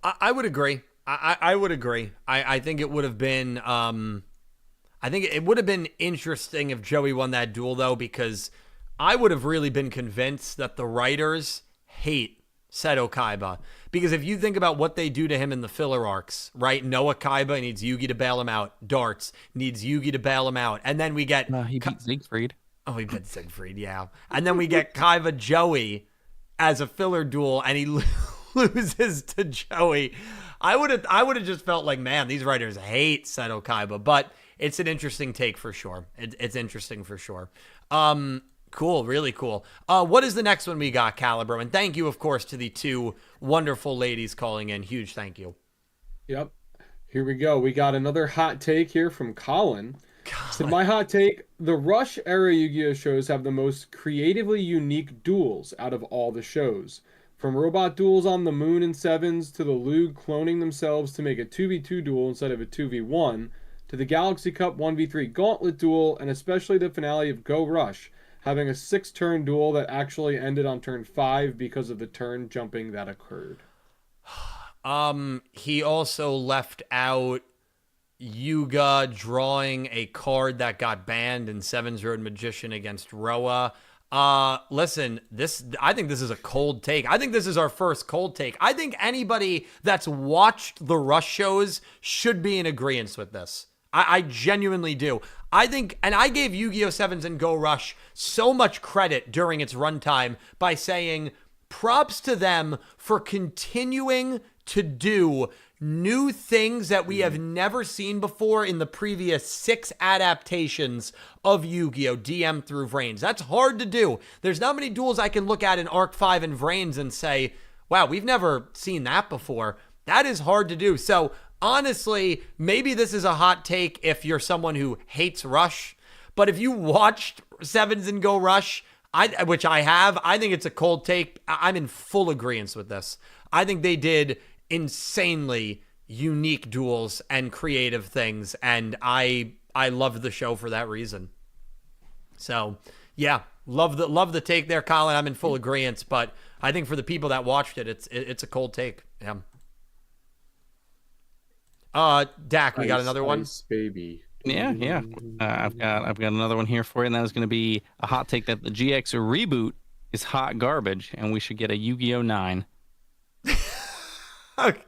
I would agree. I would agree. I think it would have been. I think it would have been interesting if Joey won that duel though, because I would have really been convinced that the writers hate Seto Kaiba. Because if you think about what they do to him in the filler arcs, right? Noah Kaiba needs Yugi to bail him out. Darts needs Yugi to bail him out. And then we get... he beat Siegfried. Oh, he beat Siegfried, yeah. And then we get Kaiba Joey as a filler duel, and he loses to Joey. I would have just felt like, man, these writers hate Seto Kaiba. But it's an interesting take for sure. It's interesting for sure. Cool, really cool. What is the next one we got, Calibro? And thank you, of course, to the two wonderful ladies calling in. Huge thank you. Yep. Here we go. We got another hot take here from Colin. So my hot take, the Rush era Yu-Gi-Oh shows have the most creatively unique duels out of all the shows. From robot duels on the moon in Sevens to the Lug cloning themselves to make a 2v2 duel instead of a 2v1, to the Galaxy Cup 1v3 gauntlet duel, and especially the finale of Go Rush, having a 6-turn duel that actually ended on turn 5 because of the turn jumping that occurred. He also left out Yuga drawing a card that got banned in Seven's Road Magician against Roa. Listen, I think this is a cold take. I think this is our first cold take. I think anybody that's watched the Rush shows should be in agreement with this. I genuinely do. I think, and I gave Yu-Gi-Oh! 7s and Go Rush so much credit during its runtime by saying props to them for continuing to do new things that we have never seen before in the previous 6 adaptations of Yu-Gi-Oh! DM through Vrains. That's hard to do. There's not many duels I can look at in Arc 5 and Vrains and say, wow, we've never seen that before. That is hard to do. So honestly, maybe this is a hot take if you're someone who hates Rush, but if you watched Sevens and Go Rush, which I have, I think it's a cold take. I'm in full agreement with this. I think they did insanely unique duels and creative things, and I loved the show for that reason. So yeah, love the take there, Colin. I'm in full agreement, but I think for the people that watched it, it's a cold take. Yeah. Dak, we got another one. Baby. Yeah. I've got another one here for you, and that is going to be a hot take that the GX reboot is hot garbage, and we should get a Yu-Gi-Oh 9. Okay.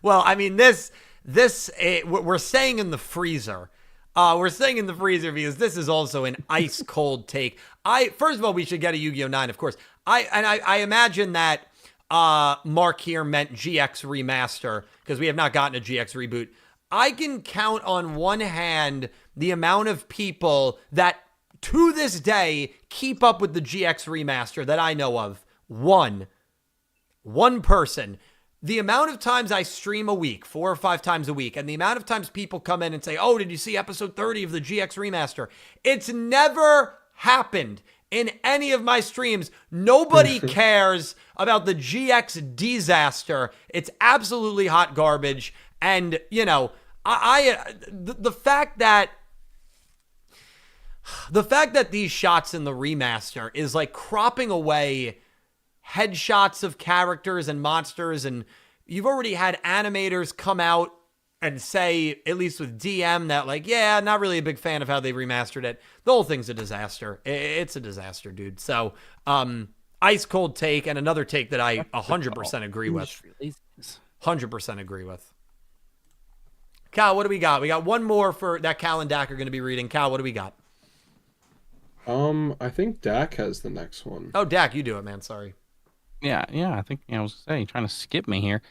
Well, I mean, we're staying in the freezer. We're staying in the freezer because this is also an ice cold take. First of all, we should get a Yu-Gi-Oh 9, of course. I imagine that Mark here meant GX remaster because we have not gotten a GX reboot. I can count on one hand the amount of people that to this day keep up with the GX remaster that I know of. One person. The amount of times I stream a week, 4 or 5 times a week, and the amount of times people come in and say, oh, did you see episode 30 of the GX remaster? It's never happened in any of my streams. Nobody cares about the GX disaster. It's absolutely hot garbage. And, you know, the fact that these shots in the remaster is like cropping away headshots of characters and monsters, and you've already had animators come out and say, at least with DM, that like, yeah, not really a big fan of how they remastered it. The whole thing's a disaster. It's a disaster, dude. So, ice cold take, and another take that I 100% agree with. 100% agree with. Cal, what do we got? We got one more for that Cal and Dak are going to be reading. Cal, what do we got? I think Dak has the next one. Oh, Dak, you do it, man. Sorry. Yeah. I think I was saying, trying to skip me here.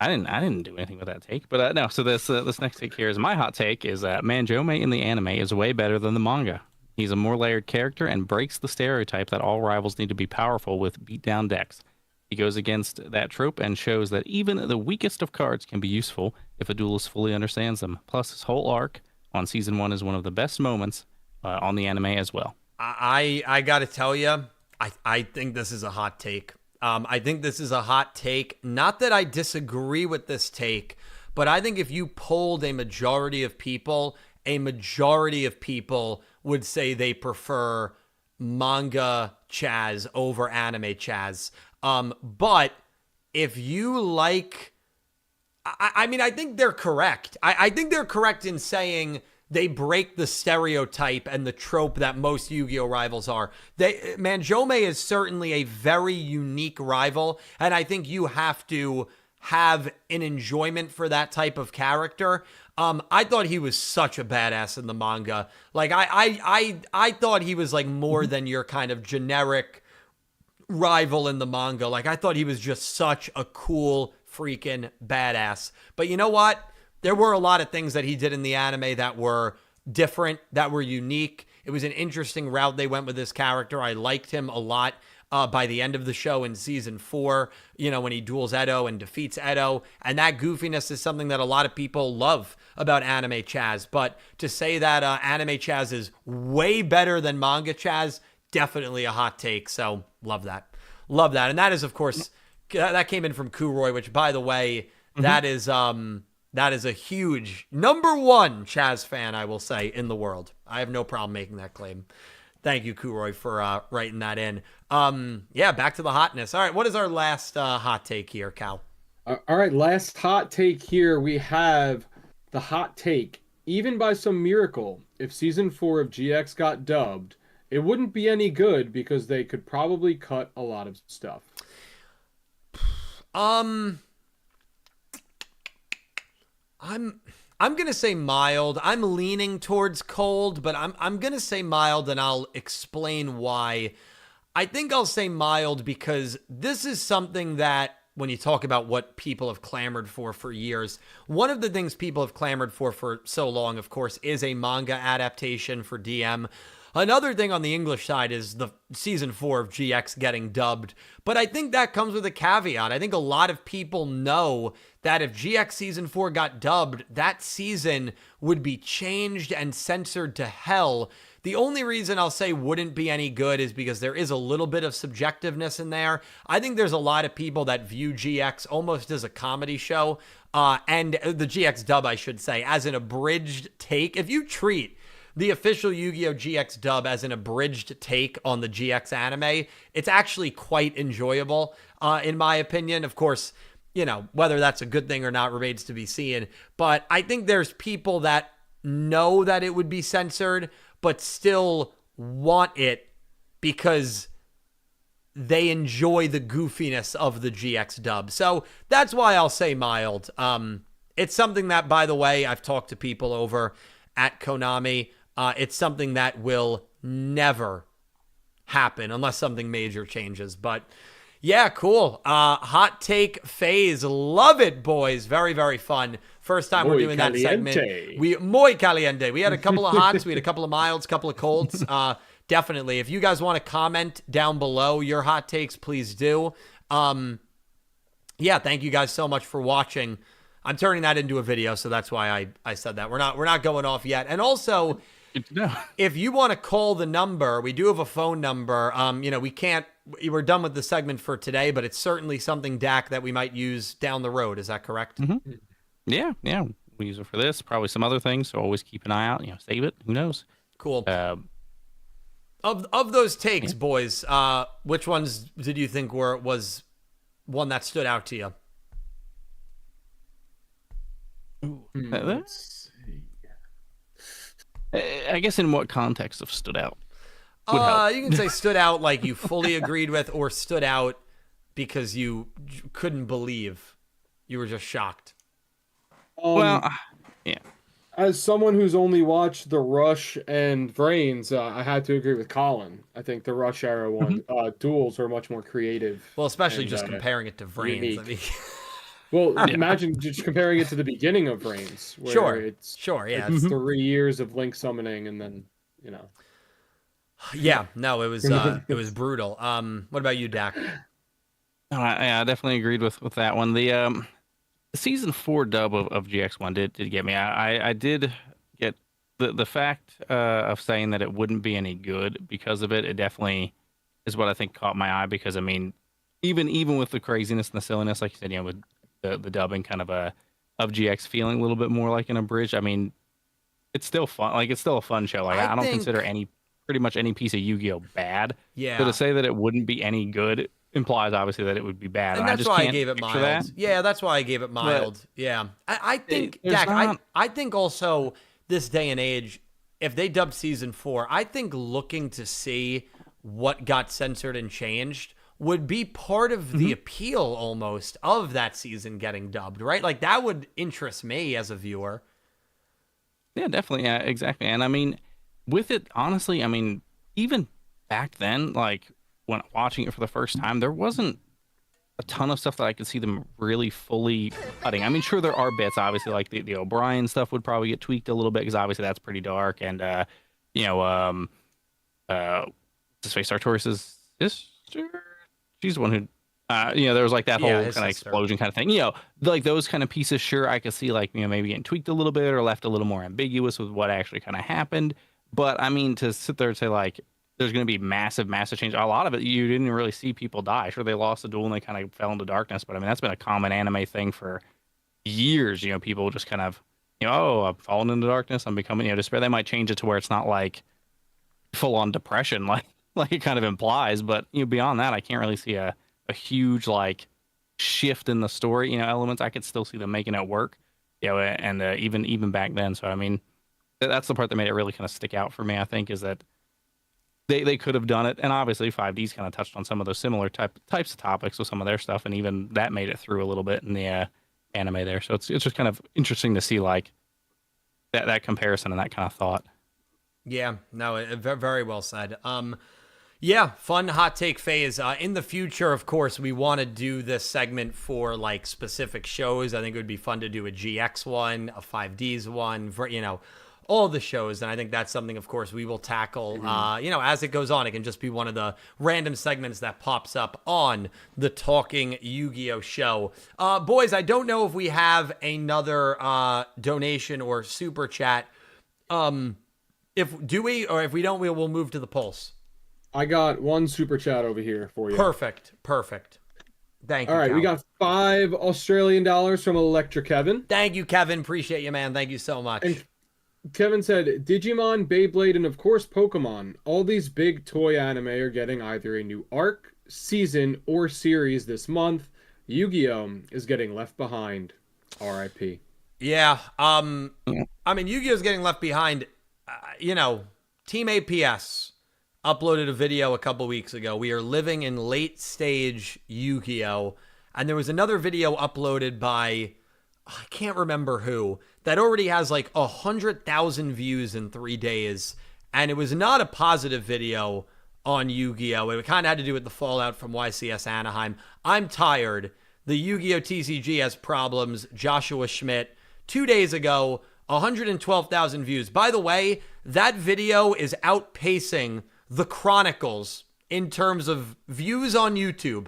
I didn't do anything with that take, but no. So this next take here is my hot take: is that Manjome in the anime is way better than the manga. He's a more layered character and breaks the stereotype that all rivals need to be powerful with beatdown decks. He goes against that trope and shows that even the weakest of cards can be useful if a duelist fully understands them. Plus, his whole arc on season 1 is one of the best moments on the anime as well. I got to tell you, I think this is a hot take. I think this is a hot take. Not that I disagree with this take, but I think if you polled a majority of people would say they prefer manga Chaz over anime Chaz. But if you like, I mean, I think they're correct. I think they're correct in saying they break the stereotype and the trope that most Yu-Gi-Oh! Rivals are. Manjome is certainly a very unique rival, and I think you have to have an enjoyment for that type of character. I thought he was such a badass in the manga. Like, I thought he was like more than your kind of generic rival in the manga. Like, I thought he was just such a cool freaking badass. But you know what? There were a lot of things that he did in the anime that were different, that were unique. It was an interesting route they went with this character. I liked him a lot by the end of the show in season 4, you know, when he duels Edo and defeats Edo. And that goofiness is something that a lot of people love about anime Chaz. But to say that anime Chaz is way better than manga Chaz, definitely a hot take. So love that. Love that. And that is, of course, that came in from Kuroy, which, by the way, that is a huge #1 Chaz fan, I will say, in the world. I have no problem making that claim. Thank you, Kuroy, for writing that in. Yeah, back to the hotness. All right, what is our last hot take here, Cal? All right, last hot take here. We have the hot take. Even by some miracle, if season 4 of GX got dubbed, it wouldn't be any good because they could probably cut a lot of stuff. I'm going to say mild. I'm leaning towards cold, but I'm going to say mild, and I'll explain why. I think I'll say mild because this is something that when you talk about what people have clamored for years, one of the things people have clamored for so long, of course, is a manga adaptation for DM. Another thing on the English side is the season 4 of GX getting dubbed, but I think that comes with a caveat. I think a lot of people know that if GX season 4 got dubbed, that season would be changed and censored to hell. The only reason I'll say wouldn't be any good is because there is a little bit of subjectiveness in there. I think there's a lot of people that view GX almost as a comedy show, and the GX dub, I should say, as an abridged take. If you treat the official Yu-Gi-Oh! GX dub as an abridged take on the GX anime, it's actually quite enjoyable, in my opinion. Of course, you know, whether that's a good thing or not remains to be seen. But I think there's people that know that it would be censored, but still want it because they enjoy the goofiness of the GX dub. So that's why I'll say mild. It's something that, by the way, I've talked to people over at Konami. It's something that will never happen unless something major changes. But yeah, cool. Hot take phase. Love it, boys. Very, very fun. First time we're doing that segment. Muy caliente. We had a couple of hots. We had a couple of milds, couple of colds. Definitely. If you guys want to comment down below your hot takes, please do. Yeah, thank you guys so much for watching. I'm turning that into a video, so that's why I said that. We're not going off yet. And also, if you want to call the number, we do have a phone number. You know, we're done with the segment for today, but it's certainly something, Dak, that we might use down the road. Is that correct? Mm-hmm. Yeah. We use it for this, probably some other things. So always keep an eye out. You know, save it. Who knows? Cool. Of those takes, boys, which ones did you think was one that stood out to you? Let's see. I guess in what context of stood out? You can say stood out like you fully agreed with, or stood out because you couldn't believe. You were just shocked. Well, yeah. As someone who's only watched The Rush and Vrains, I had to agree with Colin. I think the Rush era one, duels are much more creative. Well, especially just comparing it to Vrains. I mean, well, imagine just comparing it to the beginning of Vrains, where it's 3 years of Link summoning, and then Yeah, no, it was brutal. What about you, Dak? I definitely agreed with that one. The season 4 dub of GX1 did get me. I did get the fact of saying that it wouldn't be any good because of it. It definitely is what I think caught my eye, because I mean, even with the craziness and the silliness, like you said, with the dubbing kind of of GX feeling a little bit more like an abridged. I mean, it's still fun. Like, it's still a fun show. Like, I don't consider pretty much any piece of Yu-Gi-Oh bad. Yeah. So to say that it wouldn't be any good implies obviously that it would be bad. And that's why I gave it mild. That. Yeah, that's why I gave it mild. But yeah. I think, Dak, I think also this day and age, if they dubbed season 4, I think looking to see what got censored and changed would be part of the appeal almost of that season getting dubbed, right? Like, that would interest me as a viewer. Yeah, definitely. Yeah, exactly. And I mean, with it, honestly, I mean, even back then, like when watching it for the first time, there wasn't a ton of stuff that I could see them really fully cutting. I mean, sure, there are bits, obviously, like the O'Brien stuff would probably get tweaked a little bit, because obviously that's pretty dark. And, his face, Sartorius's sister, she's the one who, there was like that whole kind of explosion kind of thing. Like those kind of pieces, sure, I could see like, maybe getting tweaked a little bit or left a little more ambiguous with what actually kind of happened. But I mean, to sit there and say like, there's going to be massive change. A lot of it, you didn't really see people die. Sure, they lost the duel and they kind of fell into darkness. But I mean, that's been a common anime thing for years. People just kind of, I've fallen into darkness, I'm becoming, despair. They might change it to where it's not like full on depression, like it kind of implies. But beyond that, I can't really see a huge like shift in the story. Elements. I could still see them making it work. And even back then. So I mean, that's the part that made it really kind of stick out for me. I think is that they could have done it, and obviously 5D's kind of touched on some of those similar types of topics with some of their stuff, and even that made it through a little bit in the anime there. So it's just kind of interesting to see like that comparison and that kind of thought. Yeah, no, very well said. Yeah, fun hot take phase. In the future, of course, we want to do this segment for like specific shows. I think it would be fun to do a GX one, a 5Ds one, for all the shows. And I think that's something, of course, we will tackle. As it goes on, it can just be one of the random segments that pops up on the Talking Yu-Gi-Oh show. Boys, I don't know if we have another donation or super chat. If we don't, we'll move to the polls. I got one super chat over here for you. Perfect. Thank you. All right, Cal. we got $5 Australian from Electra Kevin. Thank you, Kevin. Appreciate you, man. Thank you so much. And Kevin said, Digimon, Beyblade, and of course Pokemon. All these big toy anime are getting either a new arc, season, or series this month. Yu-Gi-Oh! Is getting left behind. R.I.P. Yeah. I mean, Yu-Gi-Oh! Is getting left behind. Team APS uploaded a video a couple weeks ago. We are living in late stage Yu-Gi-Oh! And there was another video uploaded by, I can't remember who, that already has like 100,000 views in 3 days. And it was not a positive video on Yu-Gi-Oh! It kind of had to do with the fallout from YCS Anaheim. I'm tired. The Yu-Gi-Oh! TCG has problems. Joshua Schmidt, 2 days ago, 112,000 views. By the way, that video is outpacing The Chronicles in terms of views on YouTube.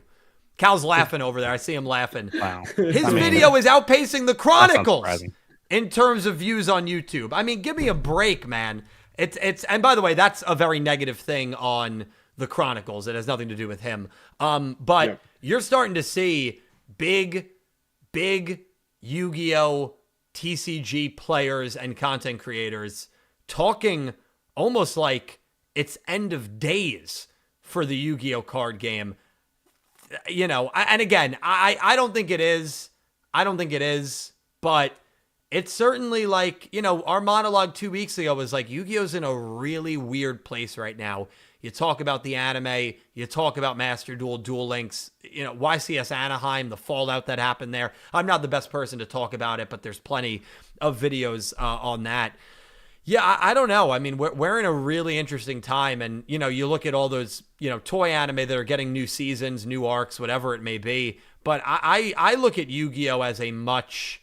Cal's laughing over there. I see him laughing. Wow. His video is outpacing The Chronicles in terms of views on YouTube. I mean, give me a break, man. It's and by the way, that's a very negative thing on The Chronicles. It has nothing to do with him. But you're starting to see big Yu-Gi-Oh! TCG players and content creators talking almost like it's end of days for the Yu-Gi-Oh! Card game. And again, I don't think it is. But it's certainly like, our monologue 2 weeks ago was like, Yu-Gi-Oh's in a really weird place right now. You talk about the anime, you talk about Master Duel, Duel Links, YCS Anaheim, the fallout that happened there. I'm not the best person to talk about it, but there's plenty of videos on that. Yeah, I don't know. I mean, we're in a really interesting time, and you look at all those toy anime that are getting new seasons, new arcs, whatever it may be. But I look at Yu-Gi-Oh! As a much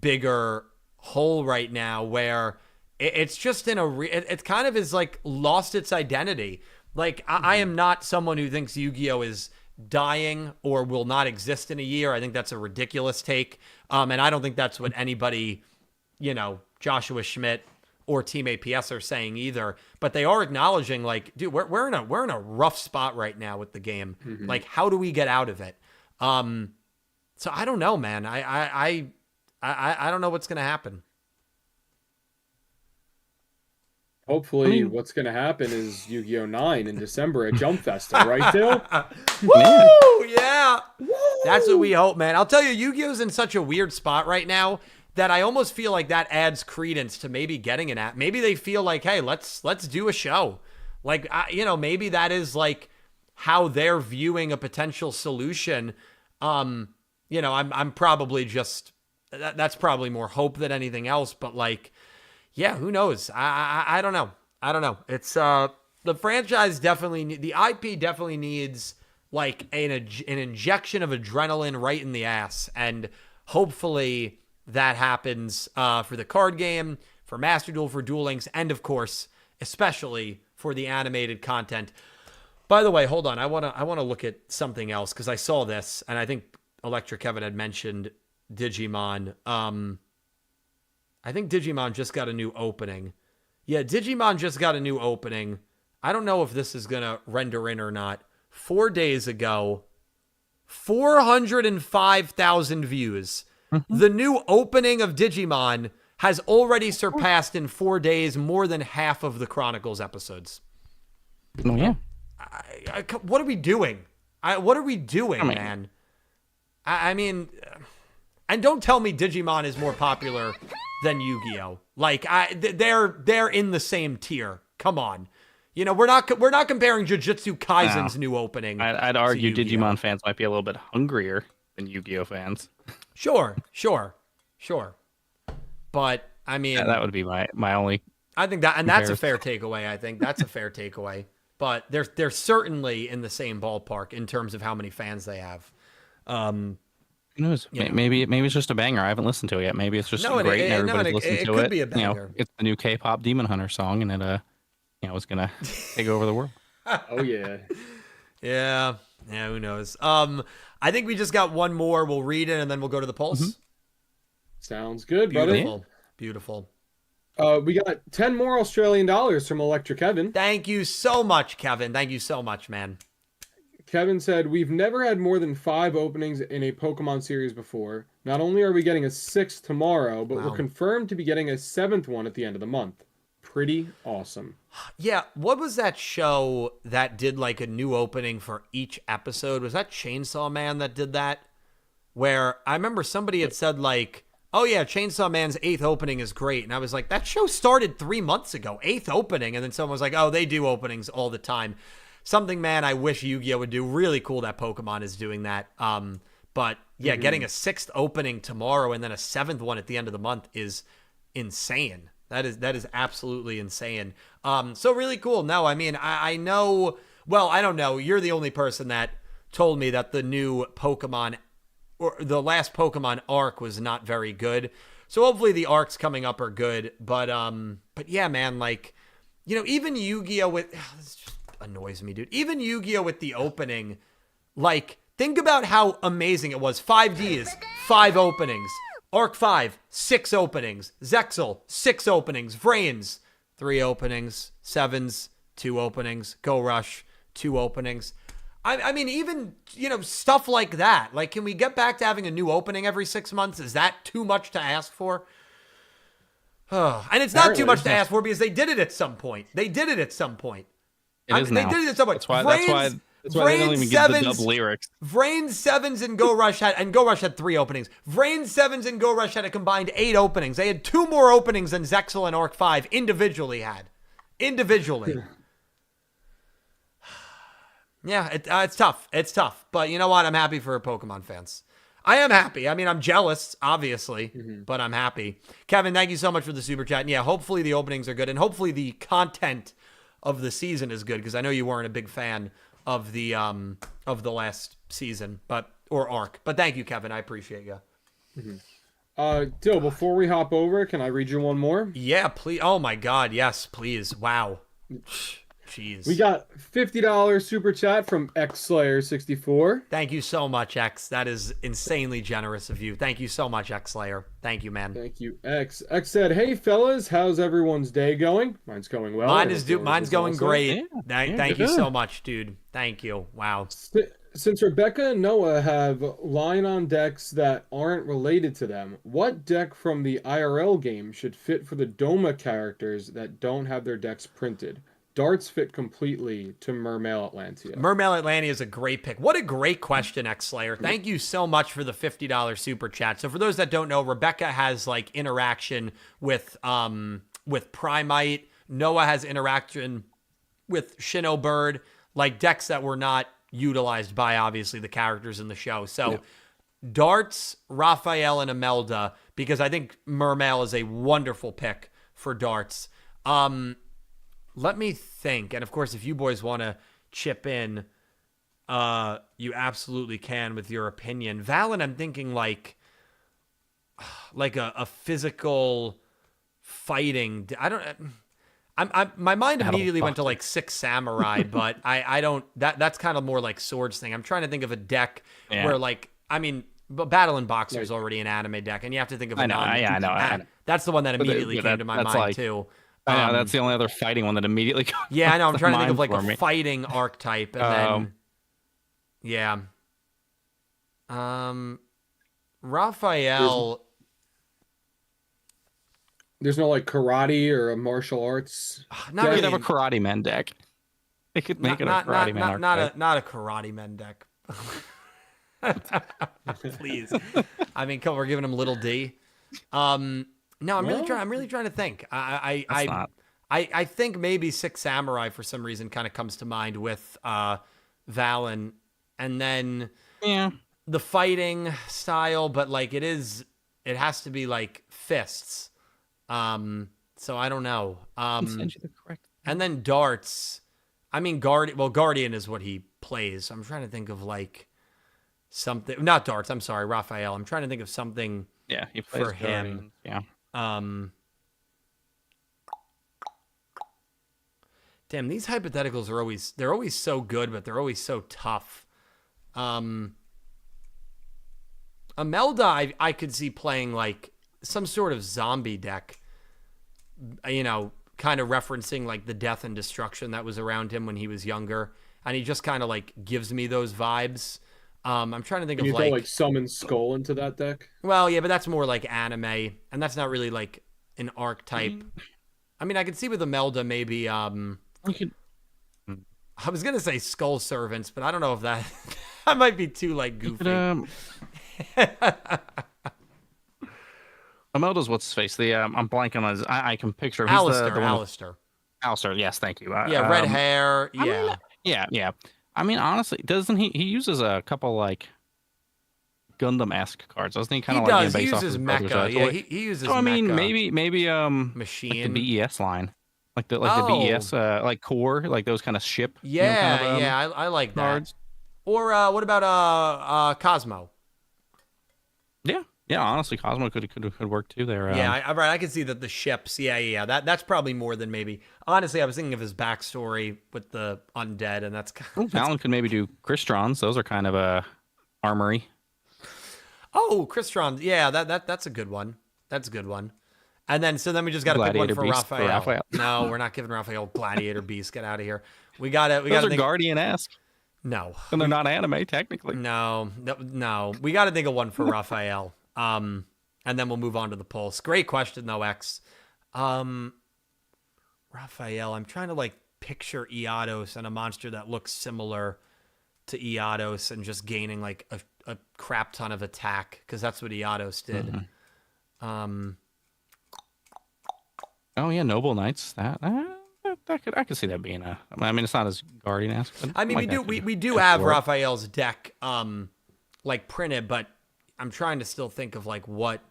bigger hole right now, where it's just in it kind of is like lost its identity. Like I am not someone who thinks Yu-Gi-Oh! Is dying or will not exist in a year. I think that's a ridiculous take, and I don't think that's what anybody, Joshua Schmidt or Team APS are saying either, but they are acknowledging like, dude, we're in a rough spot right now with the game. Mm-hmm. Like, how do we get out of it? So I don't know, man. I don't know what's going to happen. Hopefully what's going to happen is Yu-Gi-Oh! 9 in December at Jump Festa, right, Dill? Woo! Yeah. Woo! That's what we hope, man. I'll tell you, Yu-Gi-Oh's in such a weird spot right now that I almost feel like that adds credence to maybe getting an app. Maybe they feel like, hey, let's do a show. Like, maybe that is like how they're viewing a potential solution. I'm probably just, that's probably more hope than anything else. But like, yeah, who knows? I don't know. It's the franchise definitely, the IP definitely needs like an injection of adrenaline right in the ass, and hopefully that happens for the card game, for Master Duel, for Duel Links, and of course, especially for the animated content. By the way, hold on. I want to look at something else because I saw this, and I think Electra Kevin had mentioned Digimon. I think Digimon just got a new opening. Yeah, Digimon just got a new opening. I don't know if this is going to render in or not. 4 days ago, 405,000 views. The new opening of Digimon has already surpassed in 4 days more than half of the Chronicles episodes. Oh, yeah. What are we doing? Man? I mean, and don't tell me Digimon is more popular than Yu-Gi-Oh! Like, they're in the same tier. Come on. We're not comparing Jujutsu Kaisen's new opening. I'd argue Digimon fans might be a little bit hungrier than Yu-Gi-Oh! Fans. Sure. But I mean, that would be my only. I think that, and that's a fair takeaway. I think that's a fair takeaway. but they're certainly in the same ballpark in terms of how many fans they have. Who knows? Maybe it's just a banger. I haven't listened to it yet. Maybe it's just great and everybody's listening to it. It could be a banger. It's the new K-pop Demon Hunter song, and it it's gonna take over the world. Oh yeah. Yeah. Who knows? I think we just got one more. We'll read it and then we'll go to the polls. Sounds good, brother. Beautiful. We got 10 more Australian dollars from Electric Kevin. Thank you so much, Kevin. Thank you so much, man. Kevin said, we've never had more than 5 openings in a Pokemon series before. Not only are we getting a 6th tomorrow, but we're confirmed to be getting a 7th one at the end of the month. Pretty awesome. Yeah, what was that show that did like a new opening for each episode? Was that Chainsaw Man that did that? Where I remember somebody had said like, oh yeah, Chainsaw Man's 8th opening is great. And I was like, that show started 3 months ago, 8th opening. And then someone was like, oh, they do openings all the time. Something, man, I wish Yu-Gi-Oh would do. Really cool that Pokemon is doing that. But yeah, getting a 6th opening tomorrow and then a 7th one at the end of the month is insane. That is absolutely insane. So really cool. No, I mean, I know, well, I don't know. You're the only person that told me that the new Pokemon or the last Pokemon arc was not very good. So hopefully the arcs coming up are good. But yeah, man, like, you know, even Yu-Gi-Oh with, this just annoys me, dude. Even Yu-Gi-Oh with the opening, like, think about how amazing it was. 5Ds, 5 openings. Arc 5, 6 openings. Zexal, 6 openings. Vrains, 3 openings. 7s, 2 openings. Go Rush, 2 openings. I mean, even, you know, stuff like that. Like, can we get back to having a new opening every 6 months? Is that too much to ask for? And it's not too much to ask for because they did it at some point. They did it at some point. It is now. They did it at some point. That's why they don't even give the dub lyrics. Vrain 7s and Go Rush had 3 openings. Vrain 7s and Go Rush had a combined 8 openings. They had 2 more openings than Zexal and Arc 5 individually had. Yeah, it's tough. It's tough. But you know what? I'm happy for Pokemon fans. I am happy. I mean, I'm jealous, obviously, but I'm happy. Kevin, thank you so much for the super chat. And yeah, hopefully the openings are good. And hopefully the content of the season is good. Because I know you weren't a big fan of the last season, or arc. But thank you, Kevin. I appreciate you. Dill, before we hop over, can I read you one more? Yeah, please. Oh my God, yes, please. Wow. Jeez. We got $50 super chat from XSlayer64. Thank you so much, X. That is insanely generous of you. Thank you so much, X-Slayer. Thank you, man. Thank you, X. X said, hey, fellas, how's everyone's day going? Mine's going well. Mine's going great. Yeah, thank you so much, dude. Thank you. Wow. Since Rebecca and Noah have line on decks that aren't related to them, what deck from the IRL game should fit for the Doma characters that don't have their decks printed? Darts fit completely to Mermail Atlantea. Mermail Atlantea is a great pick. What a great question, X-Slayer. Thank you so much for the $50 super chat. So for those that don't know, Rebecca has like interaction with Primite. Noah has interaction with Shinobird, like decks that were not utilized by obviously the characters in the show. So Darts, Raphael, and Imelda, because I think Mermail is a wonderful pick for Darts. Let me think. And of course, if you boys want to chip in, you absolutely can with your opinion. Valen, I'm thinking like a physical fighting. My mind immediately went to like Six Samurai, but I don't, that's kind of more like Swords thing. I'm trying to think of a deck where like, I mean, but Battle and Boxer is already an anime deck, and you have to think of I know. That's the one that immediately came to my mind too. That's the only other fighting one that immediately comes. Yeah, I know. I'm trying to think of like a fighting archetype, and then Raphael. There's no like karate or a martial arts. Not really. really. Have a Karate Men deck. They could make it a Karate Men archetype. Not a Karate Men deck. Please. I mean, come on, we're giving him little D. No, I'm really trying to think. I think maybe Six Samurai for some reason kind of comes to mind with Valen, and then the fighting style, but like it has to be like fists. So I don't know. Send you the correct. And then darts. I mean, Guardian is what he plays. I'm trying to think of like something. Not darts. I'm sorry, Raphael. I'm trying to think of something. Yeah, he plays for him. Guardian. Yeah. Damn, these hypotheticals are they're always so good, but they're always so tough. Imelda, I could see playing like some sort of zombie deck, you know, kind of referencing like the death and destruction that was around him when he was younger. And he just kind of like gives me those vibes. I'm trying to think Can of you throw like summon Skull into that deck? well, yeah, but that's more like anime, and that's not really like an archetype. I mean, I could see with Imelda maybe. We could. I was gonna say Skull Servants, but I don't know if that that might be too like goofy. Imelda's what's his face? The I'm blanking on his. I can picture him. Alistair, the one Alistair. Alistair, yes, thank you. Yeah, red hair. Yeah. Yeah. I mean, honestly, doesn't he? He uses a couple like Gundam-esque cards, doesn't he? Kind He of like does. He based off uses his brother's mecha. eyes. Yeah, he uses. So I mean, mecha. maybe Machine. like the BES line, like the Oh. BES like core, like those kind of ship. Yeah, kind of, yeah, I like that. cards. Or what about Cosmo? Yeah. Honestly, Cosmo could work too there. Yeah, I can see that the ships. Yeah. That's probably more than maybe. Honestly, I was thinking of his backstory with the undead, and that's kind of. Alan could maybe do Cristrons. Those are kind of armory. Oh, Crystron. Yeah, that's a good one. That's a good one. And then then we just got to pick one Gladiator for Beast for Raphael. Raphael. No, we're not giving Raphael Gladiator Beast. Get out of here. We got Those to are think. Guardian-esque, No, and they're not anime technically. no. We got to think of one for Raphael. And then we'll move on to the pulse. Great question though, X. Raphael, I'm trying to like picture Eodos and a monster that looks similar to Eodos and just gaining like a crap ton of attack because that's what Eodos did. Mm-hmm. Oh yeah, Noble Knights. I could see that being a. I mean, it's not as Guardian-esque. But I mean, like we do have Raphael's deck like printed, but I'm trying to still think of like what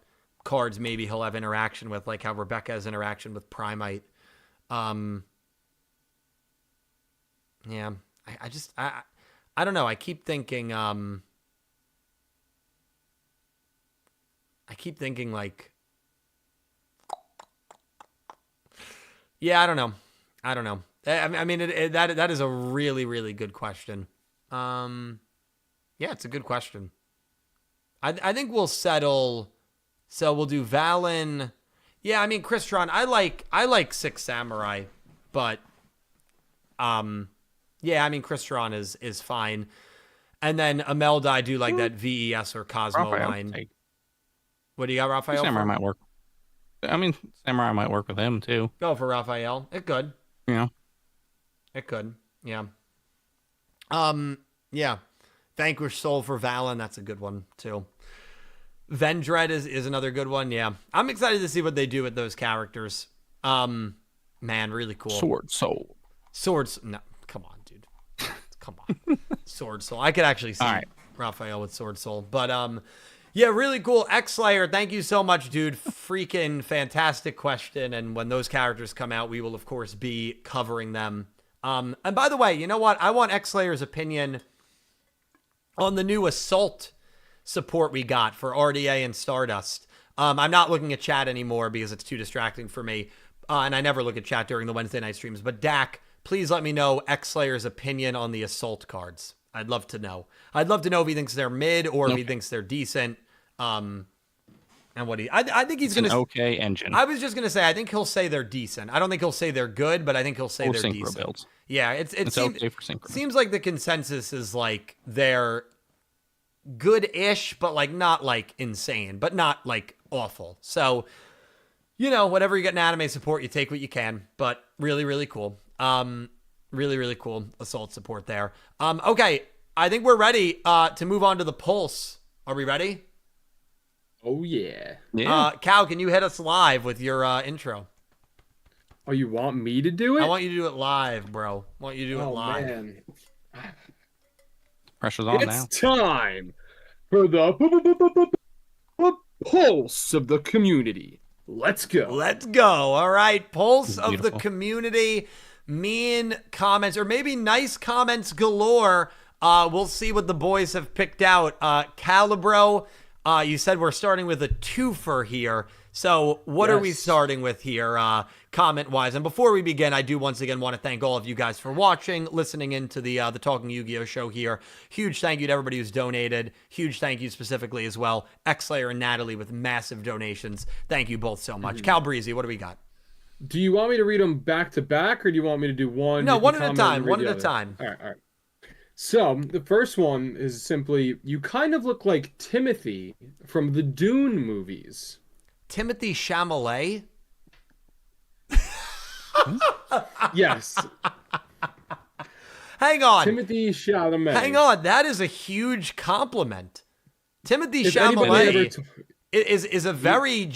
cards maybe he'll have interaction with, like how Rebecca has interaction with Primite. Yeah, I don't know. I keep thinking like, yeah, I don't know. I mean, that is a really, really good question. Yeah, it's a good question. I think we'll settle. So we'll do Valen. Yeah, I mean, Crystron. I like Six Samurai, but yeah, I mean, Crystron is fine. And then Imelda, I do like that VES or Cosmo Raphael line. What do you got, Raphael? Samurai might work. I mean, Samurai might work with him too. Go for Raphael. It could. Yeah. It could. Yeah. Yeah. Vanquish Soul for Valen. That's a good one too. Vendread is another good one. Yeah. I'm excited to see what they do with those characters. Man, really cool. Sword Soul. Swords. No, come on, dude. Come on. Sword Soul. I could actually see Raphael with Sword Soul. But yeah, really cool. X-Slayer, thank you so much, dude. Freaking fantastic question. And when those characters come out, we will, of course, be covering them. And by the way, you know what? I want X-Slayer's opinion on the new Assault support we got for RDA and Stardust. I'm not looking at chat anymore because it's too distracting for me. And I never look at chat during the Wednesday night streams. But Dak, please let me know X-Slayer's opinion on the Assault cards. I'd love to know. I'd love to know if he thinks they're mid or if he thinks they're decent. And what I think he's going to... okay engine. I was just going to say, I think he'll say they're decent. I don't think he'll say they're good, but I think he'll say they're synchro decent. Builds. Yeah, it It's seems, okay for synchro. seems like the consensus is like they're good-ish, but like not like insane, but not like awful. So, you know, whatever you get in anime support, you take what you can, but really, really cool. Really, really cool Assault support there. Okay, I think we're ready to move on to the Pulse. Are we ready? Oh, yeah. Yeah. Cal, can you hit us live with your intro? Oh, you want me to do it? I want you to do it live, bro. I want you to do it live. Man. Pressure's on now. It's time for the pulse of the community. Let's go. Let's go. All right. Pulse of the Beautiful. community. mean comments, or maybe nice comments galore. We'll see what the boys have picked out. Calibro, you said we're starting with a twofer here. So what are we starting with here, comment-wise? And before we begin, I do once again want to thank all of you guys for watching, listening into the Talking Yu-Gi-Oh! Show here. Huge thank you to everybody who's donated. Huge thank you specifically as well. X-Slayer and Natalie with massive donations. Thank you both so much. Cal Breezy, what do we got? Do you want me to read them back to back, or do you want me to do one? No, one at a time. One at a time. All right. So the first one is simply, you kind of look like Timothy from the Dune movies. Timothy Chalamet? Yes. Hang on. Timothy Chalamet. Hang on. That is a huge compliment. Timothy If anybody Chalamet ever is a very,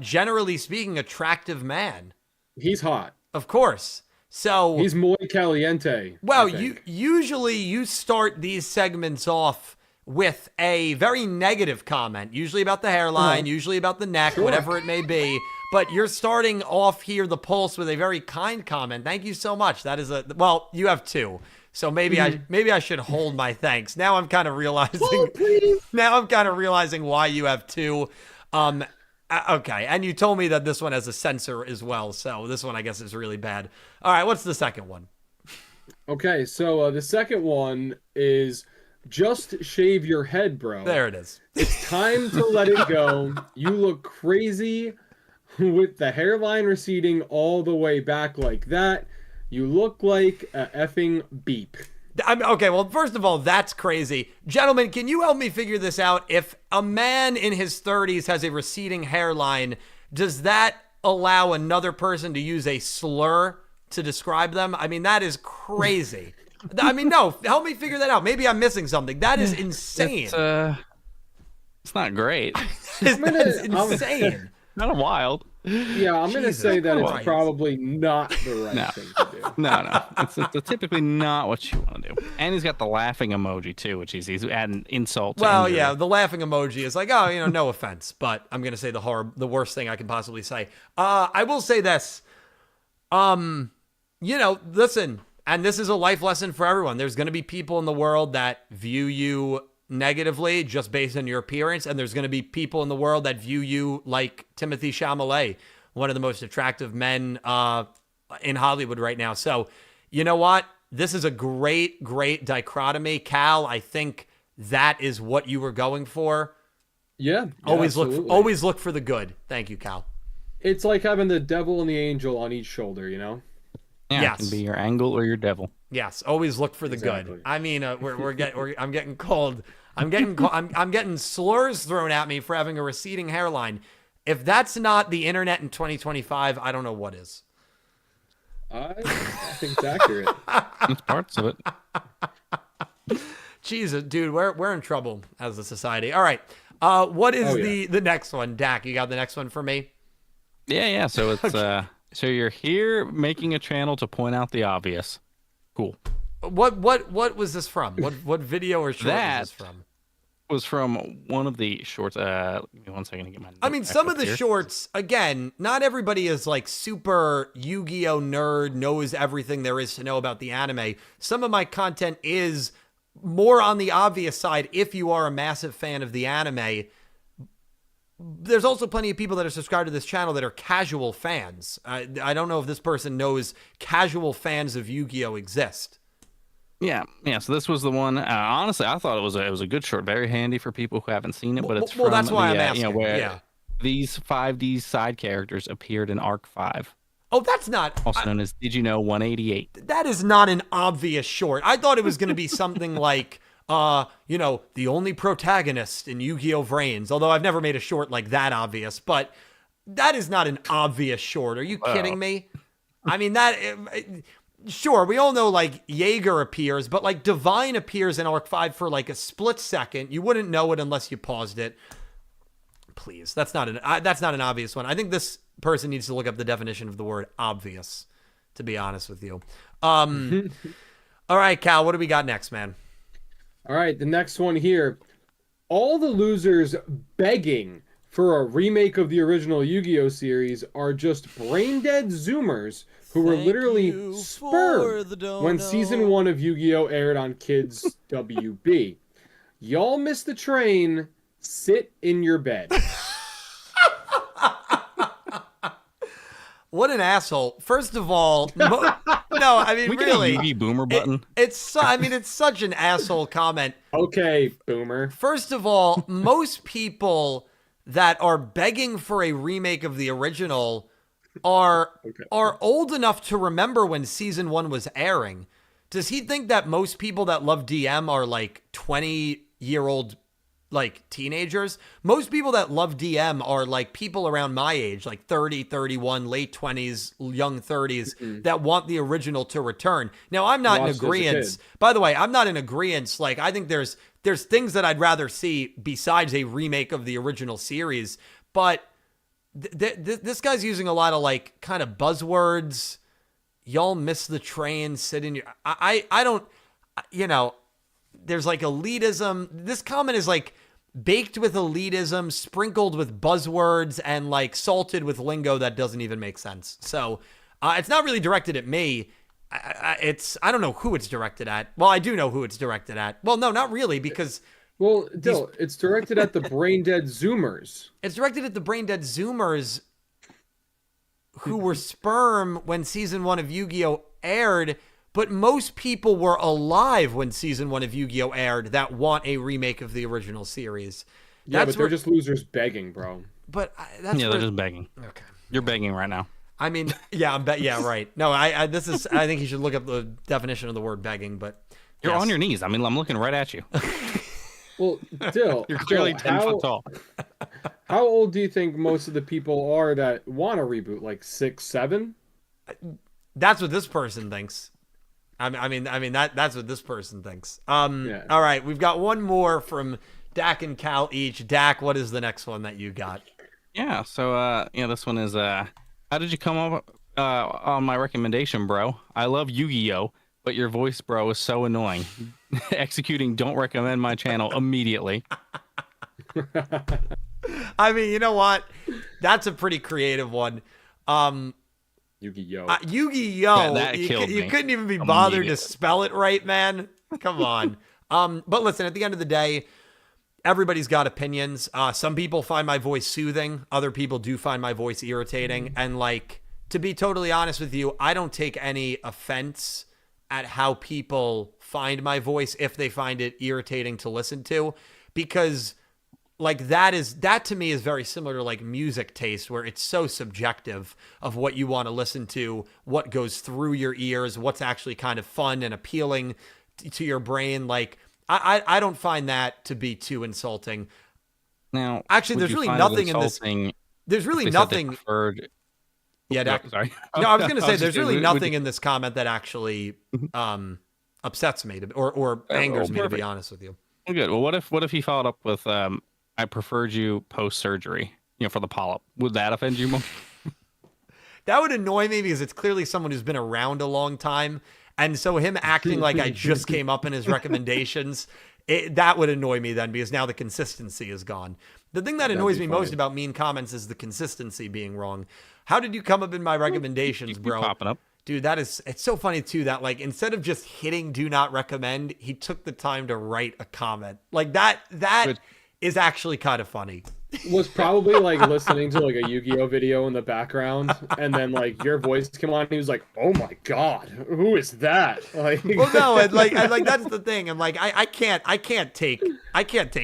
generally speaking, attractive man. He's hot. Of course. So He's muy caliente. well, usually you start these segments off with a very negative comment, usually about the hairline, usually about the neck, whatever it may be. But you're starting off here, the pulse, with a very kind comment. Thank you so much. That is well, you have two. So maybe I should hold my thanks. Now I'm kind of realizing. Now I'm kind of realizing why you have two. Okay, and you told me that this one has a censor as well. So this one, I guess, is really bad. All right, what's the second one? Okay, so the second one is just shave your head, bro. There it is. It's time to let it go. You look crazy with the hairline receding all the way back like that. You look like a effing beep. Okay, well, first of all, that's crazy. Gentlemen, can you help me figure this out? If a man in his 30s has a receding hairline, does that allow another person to use a slur to describe them? I mean, that is crazy. I mean, no, help me figure that out. Maybe I'm missing something. That is insane. It's not great. That's insane. Kind of wild. Yeah, I'm going to say that Christ. it's probably not the right thing to do. No. It's typically not what you want to do. And he's got the laughing emoji, too, which he's adding insult to Well, injury. yeah, the laughing emoji is like, oh, no offense, but I'm going to say the worst thing I can possibly say. I will say this. Listen, and this is a life lesson for everyone. There's going to be people in the world that view you negatively just based on your appearance, and there's going to be people in the world that view you like Timothy Chalamet, one of the most attractive men in Hollywood right now. So, you know what? This is a great dichotomy. Cal, I think that is what you were going for. Yeah, always absolutely. look for the good. Thank you, Cal. It's like having the devil and the angel on each shoulder, you know? Yeah, Yes. it can be your angle or your devil. Yes, always look for the Exactly. good. I mean, I'm getting cold. I'm getting slurs thrown at me for having a receding hairline. If that's not the internet in 2025, I don't know what is. I think it's accurate. It's parts of it. Jesus, dude, we're in trouble as a society. All right. What is the next one? Dak, you got the next one for me? Yeah. So it's so you're here making a channel to point out the obvious. Cool. What was this from? What video or short was this from? Was from one of the shorts. Give me 1 second to get my. I mean, some of the shorts, again, not everybody is like super Yu-Gi-Oh nerd, knows everything there is to know about the anime. Some of my content is more on the obvious side if you are a massive fan of the anime. There's also plenty of people that are subscribed to this channel that are casual fans. I don't know if this person knows casual fans of Yu-Gi-Oh exist. Yeah. So this was the one. Honestly, I thought it was a good short, very handy for people who haven't seen it. But it's well, from that's why the, I'm asking. where these 5D side characters appeared in Arc 5, Oh, that's not also known as Did You Know 188. that is not an obvious short. I thought it was going to be something like, the only protagonist in Yu-Gi-Oh! Vrains. Although I've never made a short like that obvious, but that is not an obvious short. Are you kidding me? I mean, sure, we all know like Jaeger appears, but like Divine appears in Arc 5 for like a split second. You wouldn't know it unless you paused it. Please, that's not an obvious one. I think this person needs to look up the definition of the word obvious, to be honest with you. All right, Cal, what do we got next, man? All right, the next one here. All the losers begging for a remake of the original Yu-Gi-Oh series are just brain-dead Zoomers who were Thank literally you for spermed the dono. when season 1 of Yu-Gi-Oh aired on Kids WB. Y'all missed the train. Sit in your bed. What an asshole. First of all, no, I mean, We get really. a Yugi boomer button. It's such an asshole comment. Okay, boomer. First of all, most people that are begging for a remake of the original are old enough to remember when season 1 was airing. Does he think that most people that love DM are like 20-year-old like teenagers? Most people that love DM are like people around my age, like 30, 31, late 20s, young 30s that want the original to return. Now, I'm not in Watched as a agreement. kid. By the way, I'm not in agreement. Like, I think there's things that I'd rather see besides a remake of the original series, but this guy's using a lot of like kind of buzzwords. Y'all miss the train, sit in your... I don't... You know, there's like elitism. This comment is like baked with elitism, sprinkled with buzzwords, and like salted with lingo that doesn't even make sense. So it's not really directed at me. I don't know who it's directed at. Well, I do know who it's directed at. Well, no, not really, because Well, Dill, it's directed at the brain-dead Zoomers. it's directed at the brain dead Zoomers who were sperm when season 1 of Yu-Gi-Oh aired. But most people were alive when season 1 of Yu-Gi-Oh aired that want a remake of the original series. Yeah, but they're just losers begging, bro. But that's Yeah, where, they're just begging. okay. You're begging right now. I mean, yeah, yeah, right. No, I think he should look up the definition of the word begging. But You're yes. on your knees. I mean, I'm looking right at you. Well, Dill, You're clearly 10 foot tall. How old do you think most of the people are that want a reboot? Like 6, 7? That's what this person thinks. I mean that's what this person thinks. Yeah. All right, we've got one more from Dak and Cal each. Dak, what is the next one that you got? Yeah, so this one is how did you come up on my recommendation, bro? I love Yu-Gi-Oh, but your voice, bro, is so annoying. Executing don't recommend my channel immediately. I mean, you know what? That's a pretty creative one. Yu-Gi-Oh. Yu-Gi-Oh! That killed You me couldn't even be bothered to immediately. spell it right, man. Come on. But listen, at the end of the day, everybody's got opinions. Some people find my voice soothing. Other people do find my voice irritating. And like, to be totally honest with you, I don't take any offense at how people find my voice if they find it irritating to listen to, because like that to me is very similar to like music taste, where it's so subjective of what you want to listen to, what goes through your ears, what's actually kind of fun and appealing to your brain. Like I don't find that to be too insulting. Now, Actually, would there's you really find it nothing in this. insulting There's really if they said they nothing. preferred- Yeah, No, Dak, sorry. no, I was going to say just there's kidding. really Would nothing you- in this comment that actually upsets me or angers me, to be perfect. honest with you. Well, good. Well, what if he followed up with I preferred you post surgery, for the polyp? Would that offend you more? That would annoy me because it's clearly someone who's been around a long time. And so him acting like I just came up in his recommendations, that would annoy me then, because now the consistency is gone. The thing that annoys me most about mean comments is the consistency being wrong. How did you come up in my recommendations, You keep bro? popping up. Dude, it's so funny too that like instead of just hitting do not recommend, he took the time to write a comment. Like that is actually kind of funny. Was probably like listening to like a Yu-Gi-Oh video in the background, and then like your voice came on, and he was like, "Oh my god, who is that?" Like, Well, no, and like that's the thing. And like I can't take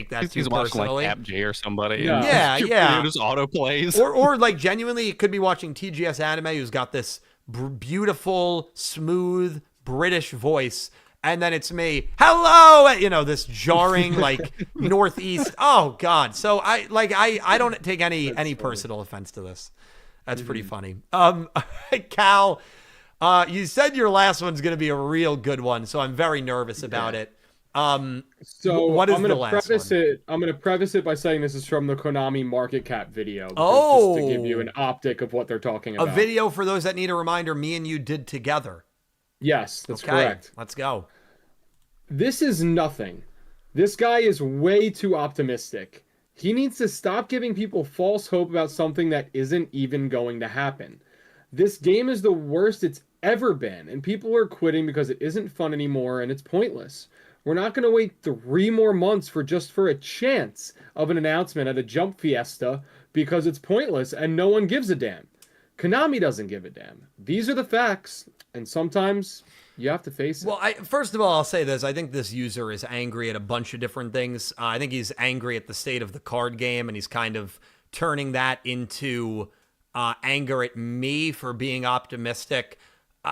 that too He's watching personally. like App J or somebody. Yeah. and Yeah, your yeah. computer just auto plays. or like genuinely, it could be watching TGS Anime, who's got this beautiful, smooth British voice, and then it's me, hello, this jarring like northeast. Oh God! So I don't take any personal offense to this. That's pretty funny. Cal, you said your last one's gonna be a real good one, so I'm very nervous about it. So what is I'm gonna the last preface one? it. I'm gonna preface it by saying this is from the Konami market cap video. Oh. Just to give you an optic of what they're talking A about. video, for those that need a reminder, me and you did together. Yes, that's Okay, correct. let's go. This is nothing. This guy is way too optimistic. He needs to stop giving people false hope about something that isn't even going to happen. This game is the worst it's ever been, and people are quitting because it isn't fun anymore and it's pointless. We're not going to wait 3 more months for a chance of an announcement at a Jump Fiesta because it's pointless and no one gives a damn. Konami doesn't give a damn. These are the facts, and sometimes you have to face it. Well, first of all, I'll say this. I think this user is angry at a bunch of different things. I think he's angry at the state of the card game, and he's kind of turning that into anger at me for being optimistic.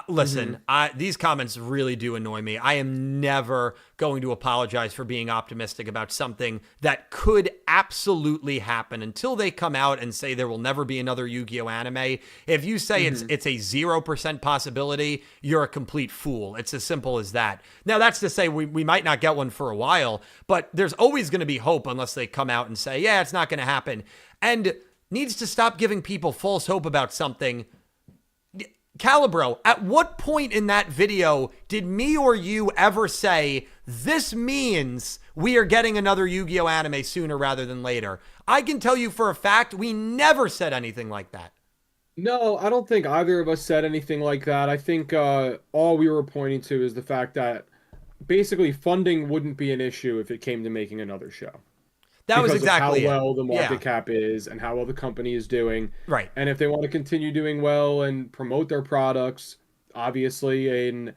Listen, these comments really do annoy me. I am never going to apologize for being optimistic about something that could absolutely happen until they come out and say there will never be another Yu-Gi-Oh anime. If you say it's a 0% possibility, you're a complete fool. It's as simple as that. Now, that's to say we might not get one for a while, but there's always going to be hope unless they come out and say, yeah, it's not going to happen. And needs to stop giving people false hope about something. Calibro, at what point in that video did me or you ever say, this means we are getting another Yu-Gi-Oh anime sooner rather than later? I can tell you for a fact, we never said anything like that. No, I don't think either of us said anything like that. I think all we were pointing to is the fact that basically funding wouldn't be an issue if it came to making another show. That was Because exactly of how it. well the market Yeah. cap is and how well the company is doing. Right. And if they want to continue doing well and promote their products, obviously an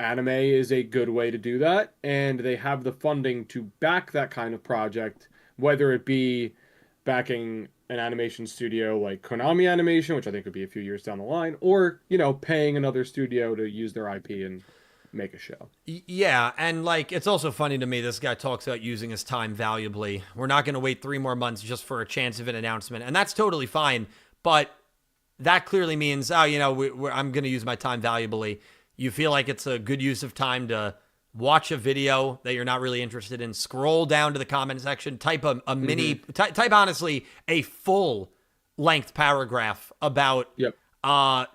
anime is a good way to do that. And they have the funding to back that kind of project, whether it be backing an animation studio like Konami Animation, which I think would be a few years down the line, or, paying another studio to use their IP and make a show. Yeah, and it's also funny to me, this guy talks about using his time valuably. We're not going to wait 3 more months just for a chance of an announcement, and that's totally fine, but that clearly means, I'm going to use my time valuably. You feel like it's a good use of time to watch a video that you're not really interested in, scroll down to the comment section, type a mini, type honestly a full-length paragraph about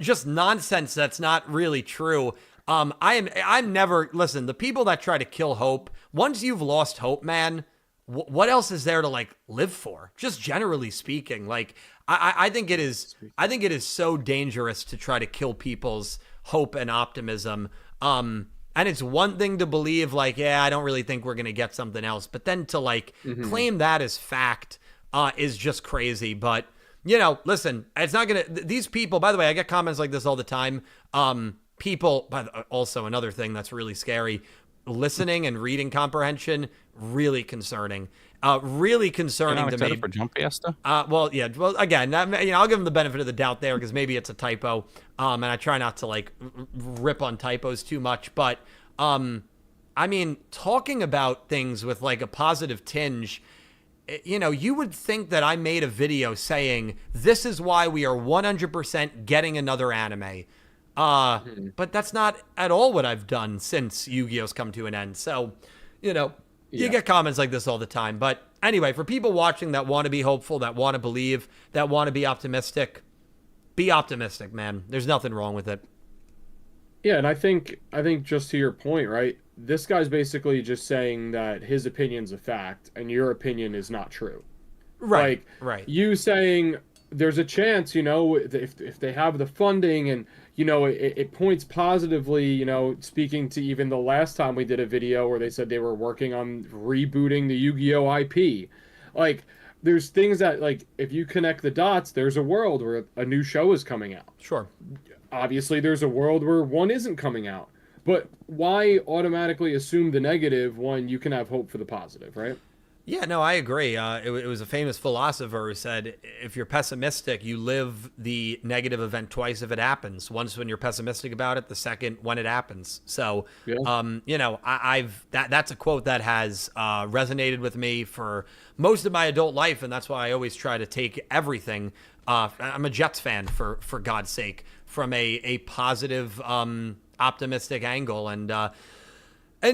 just nonsense that's not really true. I'm never, listen, the people that try to kill hope, once you've lost hope, man, what else is there to live for? Just generally speaking, I think it is so dangerous to try to kill people's hope and optimism. And it's one thing to believe I don't really think we're going to get something else, but then to claim that as fact, is just crazy. But listen, it's not going to, these people, by the way, I get comments like this all the time. People, also another thing that's really scary, listening and reading comprehension, really concerning. Really concerning to me. For Jump Fiesta? Well, again, I'll give them the benefit of the doubt there because maybe it's a typo, and I try not to rip on typos too much. But talking about things with a positive tinge. You would think that I made a video saying this is why we are 100% getting another anime. But that's not at all what I've done since Yu-Gi-Oh's come to an end. So, you get comments like this all the time. But anyway, for people watching that want to be hopeful, that want to believe, that want to be optimistic, man. There's nothing wrong with it. Yeah, and I think just to your point, right? This guy's basically just saying that his opinion's a fact and your opinion is not true. Right. Right. You saying there's a chance, if they have the funding and it points positively, speaking to even the last time we did a video where they said they were working on rebooting the Yu-Gi-Oh IP. There's things that, if you connect the dots, there's a world where a new show is coming out. Sure. Obviously, there's a world where one isn't coming out. But why automatically assume the negative when you can have hope for the positive, right? Yeah, no, I agree. It was a famous philosopher who said, if you're pessimistic, you live the negative event twice if it happens. Once when you're pessimistic about it, the second when it happens. So, that's a quote that has resonated with me for most of my adult life, and that's why I always try to take everything. I'm a Jets fan, for God's sake, from a positive, optimistic angle, And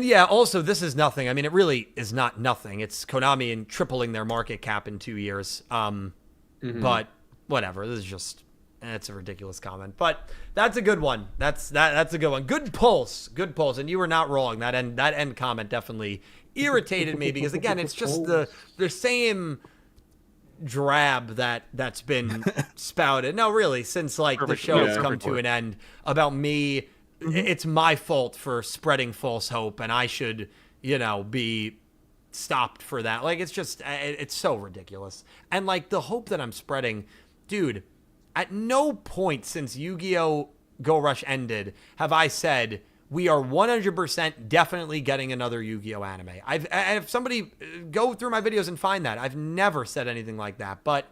yeah, also, this is nothing. It really is not nothing. It's Konami and tripling their market cap in 2 years. But whatever. This is just, it's a ridiculous comment. But that's a good one. That's a good one. Good pulse. And you were not wrong. That end comment definitely irritated me because, again, it's just the same drab that's been spouted. No, really, since like the Perfect. show has Yeah. come to an end about me, it's my fault for spreading false hope, and I should, be stopped for that. Like, it's just, it's so ridiculous. And like the hope that I'm spreading, dude, at no point since Yu-Gi-Oh! Go Rush ended have I said we are 100% definitely getting another Yu-Gi-Oh! Anime. And if somebody go through my videos and find that, I've never said anything like that. But,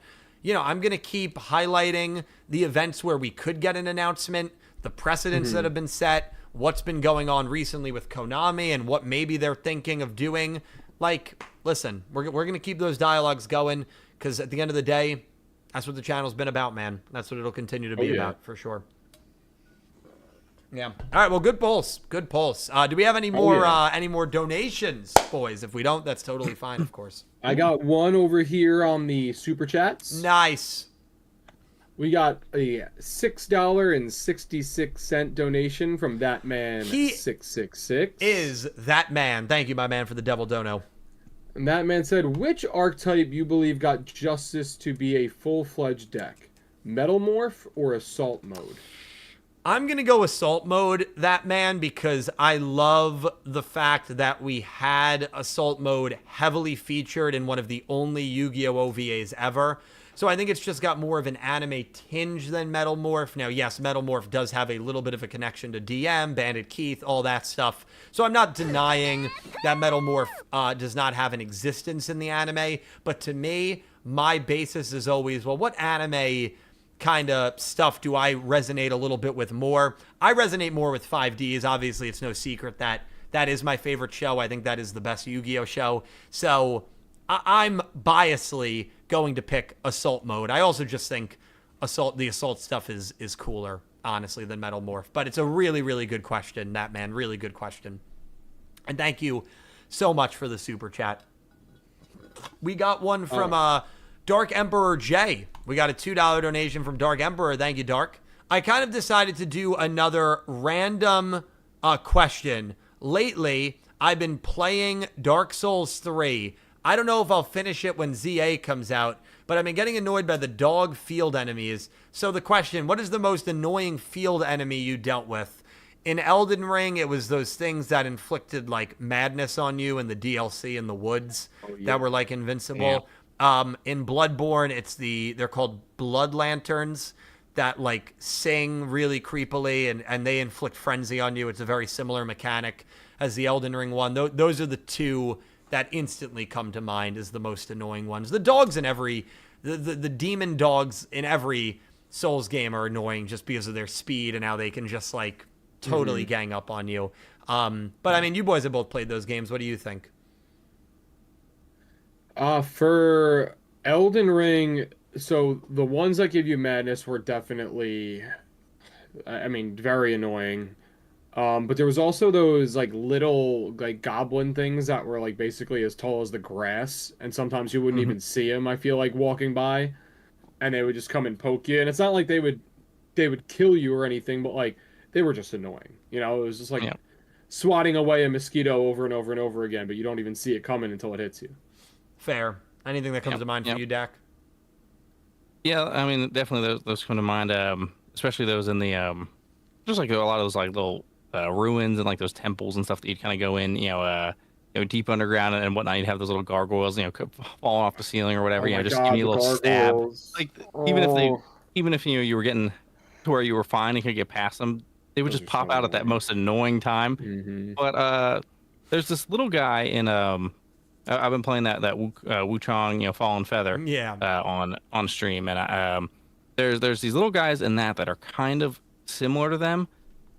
I'm going to keep highlighting the events where we could get an announcement, the precedents that have been set, what's been going on recently with Konami and what maybe they're thinking of doing. Like, listen, we're going to keep those dialogues going because at the end of the day, that's what the channel's been about, man. That's what it'll continue to be about, for sure. Yeah. All right. Well, good pulse. Good pulse. Do we have any more donations, boys? If we don't, that's totally fine, of course. I got one over here on the super chats. Nice. We got a $6.66 donation from that man He 666. Is that man? Thank you, my man, for the devil dono. And that man said, which archetype you believe got justice to be a full-fledged deck? Metal Morph or Assault Mode? I'm going to go Assault Mode, that man, because I love the fact that we had Assault Mode heavily featured in one of the only Yu-Gi-Oh! OVAs ever. So I think it's just got more of an anime tinge than Metal Morph. Now, yes, Metal Morph does have a little bit of a connection to DM, Bandit Keith, all that stuff. So I'm not denying that Metal Morph does not have an existence in the anime. But to me, my basis is always, well, what anime kind of stuff do I resonate a little bit with more? I resonate more with 5Ds. Obviously, it's no secret that that is my favorite show. I think that is the best Yu-Gi-Oh! Show. So I'm biasly going to pick Assault Mode. I also just think the Assault stuff is cooler, honestly, than Metal Morph. But it's a really, really good question, that man. Really good question. And thank you so much for the super chat. We got one from Dark Emperor J. We got a $2 donation from Dark Emperor. Thank you, Dark. I kind of decided to do another random question. Lately, I've been playing Dark Souls 3. I don't know if I'll finish it when ZA comes out, but I've been getting annoyed by the dog field enemies. So the question, what is the most annoying field enemy you dealt with? In Elden Ring, it was those things that inflicted like madness on you in the DLC in the woods that were like invincible. Yeah. In Bloodborne, they're called blood lanterns that like sing really creepily and they inflict frenzy on you. It's a very similar mechanic as the Elden Ring one. Those are the two that instantly come to mind as the most annoying ones. The dogs in the demon dogs in every Souls game are annoying just because of their speed and how they can just like totally gang up on you. But I mean, you boys have both played those games. What do you think? For Elden Ring, so the ones that give you madness were definitely, very annoying. But there was also those like little like goblin things that were like basically as tall as the grass, and sometimes you wouldn't even see them. I feel like walking by, and they would just come and poke you. And it's not like they would kill you or anything, but like they were just annoying. It was just like swatting away a mosquito over and over and over again, but you don't even see it coming until it hits you. Fair. Anything that comes to mind for you, Dak? Yeah, I mean, definitely those come to mind. Especially those in the just like a lot of those like little ruins and like those temples and stuff that you'd kind of go in, deep underground and whatnot. You'd have those little gargoyles, falling off the ceiling or whatever. Just give me a little stab. Like even if you were getting to where you were fine and could get past them, they would just pop out at that most annoying time. But there's this little guy in I've been playing that Wuchang, Fallen Feather, on stream, and there's these little guys in that are kind of similar to them,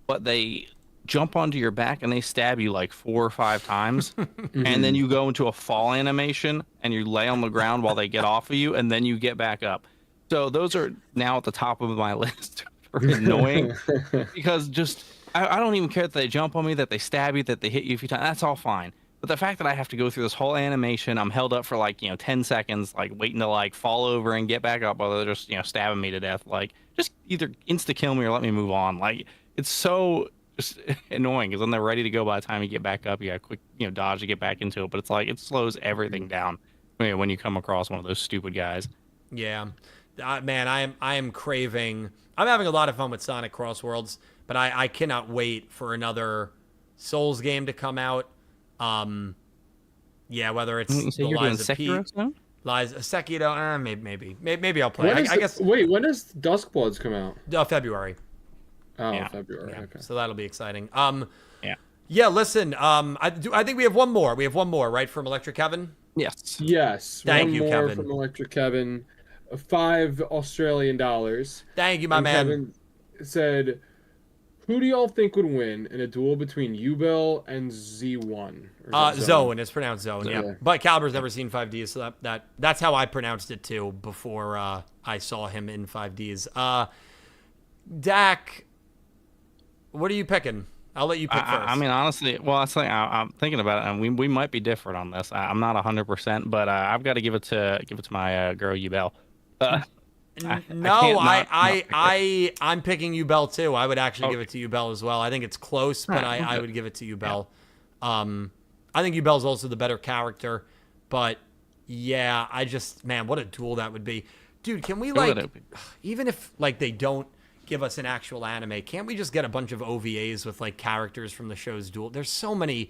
but they jump onto your back and they stab you like 4 or 5 times, and then you go into a fall animation and you lay on the ground while they get off of you, and then you get back up. So those are now at the top of my list for annoying, because I don't even care that they jump on me, that they stab you, that they hit you a few times. That's all fine. But the fact that I have to go through this whole animation, I'm held up for like 10 seconds, like waiting to like fall over and get back up while they're just stabbing me to death. Like, just either insta kill me or let me move on. Like, it's so just annoying because when they're ready to go, by the time you get back up, you got quick dodge to get back into it. But it's like it slows everything down. when you come across one of those stupid guys. Yeah, man, I am craving. I'm having a lot of fun with Sonic Cross Worlds, but I cannot wait for another Souls game to come out. Yeah, whether it's You say the you're doing Lies of P, Sekiro soon? Lies Sekiro, maybe I'll play. I guess Wait, when does Duskbloods come out? February. Oh, Yeah. February. Yeah, Okay. so that'll be exciting. Yeah. Yeah, listen, I think we have one more. We have one more, right, from Electric Kevin? Yes. Yes. Thank one you, more Kevin. from Electric Kevin. $5 Australian. Thank you, my And man. Kevin said, "Who do y'all think would win in a duel between Yubel and Z1?" Or is that Zone. It's pronounced Zone, yeah. Yeah. But Caliber's never seen 5Ds, so that's how I pronounced it too before I saw him in 5Ds. Dak, what are you picking? I'll let you pick first. I mean, honestly, well, I'm thinking about it, and we might be different on this. I'm not 100%, but I've got to give it to my girl Yubel. I'm picking Yubel too. I would actually give it to Yubel as well. I think it's close, but I would give it to Yubel. I think Yubel's also the better character, but yeah, man, what a duel that would be. Dude, can we even if they don't give us an actual anime, can't we just get a bunch of OVAs with characters from the show's duel? There's so many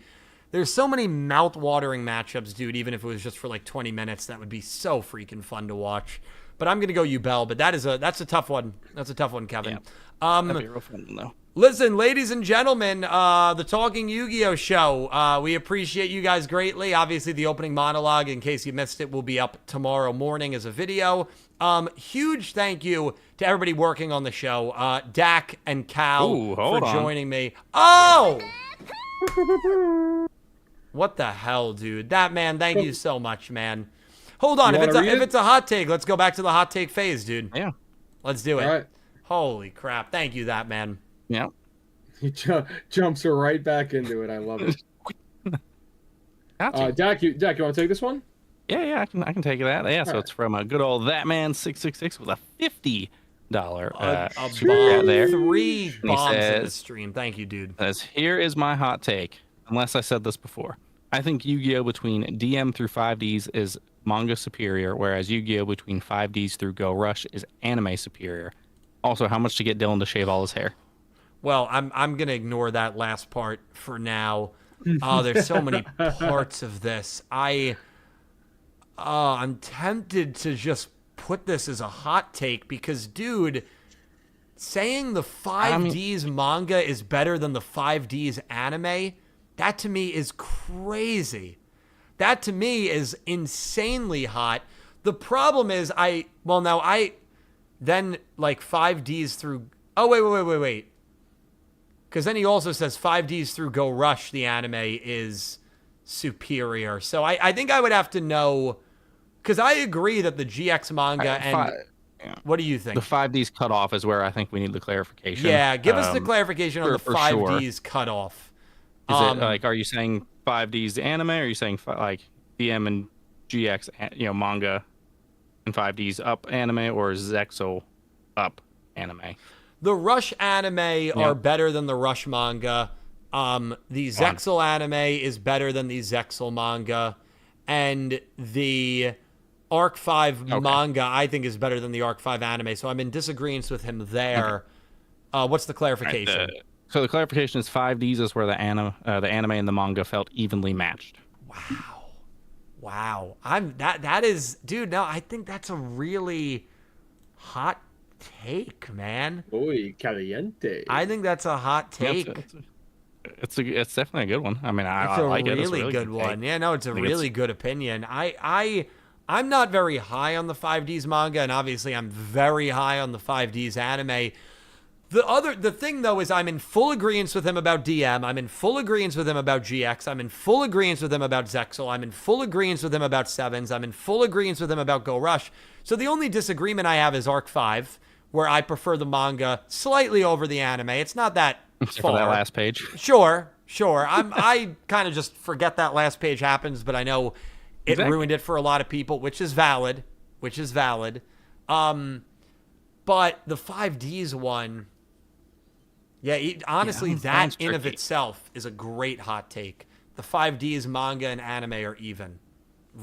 mouth-watering matchups, dude, even if it was just for 20 minutes. That would be so freaking fun to watch. But I'm going to go Yubel, but that's a tough one. That's a tough one, Kevin. Yeah. That'd be real fun, though. Listen, ladies and gentlemen, the Talking Yu-Gi-Oh! Show, we appreciate you guys greatly. Obviously, the opening monologue, in case you missed it, will be up tomorrow morning as a video. Huge thank you to everybody working on the show. Dak and Cal for joining me. Oh! What the hell, dude? Thank you so much, man. Hold on. If it's a hot take, let's go back to the hot take phase, dude. Yeah. Let's do it. All right. Holy crap. Thank you, that man. Yeah. He jumps right back into it. I love it. Dak, you want to take this one? Yeah, I can take that. Yeah, so it's from a good old That Man 666 with a $50 super chat there. 3 bombs in the stream. Thank you, dude. Says, here is my hot take. Unless I said this before, I think Yu-Gi-Oh between DM through 5Ds is manga superior, whereas Yu-Gi-Oh between 5Ds through Go Rush is anime superior. Also, how much to get Dylan to shave all his hair? Well, I'm gonna ignore that last part for now. Oh, there's so many parts of this. I'm tempted to just put this as a hot take because, dude, saying the 5Ds manga is better than the 5Ds anime, that to me is crazy. That to me is insanely hot. The problem is then 5Ds through. Oh, wait. Because then he also says 5Ds through Go Rush, the anime is superior. So I think I would have to know, because I agree that the GX manga what do you think? The 5Ds cutoff is where I think we need the clarification. Yeah, give us the clarification on the 5Ds sure. cutoff. Is it are you saying 5Ds anime, or are you saying DM and GX manga and 5Ds up anime, or Zexal up anime? The Rush anime are better than the Rush manga. The Zexal anime is better than the Zexal manga. And the Arc 5 manga, I think, is better than the Arc 5 anime. So I'm in disagreement with him there. What's the clarification? Right, so the clarification is 5Ds is where the anime and the manga felt evenly matched. Wow. That is, dude, no, I think that's a really hot take, man. Uy, caliente. I think that's a hot take. It's definitely a good one. I mean, I like it. It's a really good one. Yeah, no, it's a really good opinion. I'm not very high on the 5Ds manga, and obviously I'm very high on the 5Ds anime. The thing though is I'm in full agreement with him about DM. I'm in full agreement with him about GX. I'm in full agreement with him about Zexal. I'm in full agreement with him about Sevens. I'm in full agreement with him about Go Rush. So the only disagreement I have is Arc 5, where I prefer the manga slightly over the anime. It's not that far. For that last page. Sure. I kind of just forget that last page happens, but I know it ruined it for a lot of people, which is valid. But the 5Ds one, honestly, that in of itself is a great hot take. The 5Ds manga and anime are even.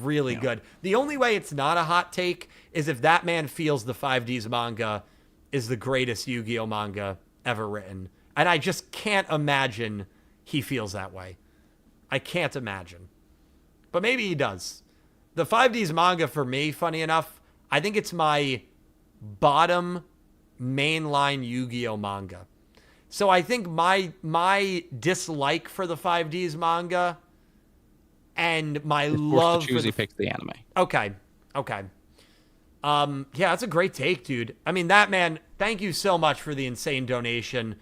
really good. The only way it's not a hot take is if that man feels the 5Ds manga is the greatest Yu-Gi-Oh manga ever written. And I just can't imagine he feels that way. I can't imagine. But maybe he does. The 5Ds manga for me, funny enough, I think it's my bottom mainline Yu-Gi-Oh manga. So I think my dislike for the 5Ds manga and my love to choose, for he picks the anime. Okay. Yeah, that's a great take, dude. I mean, that man, thank you so much for the insane donation.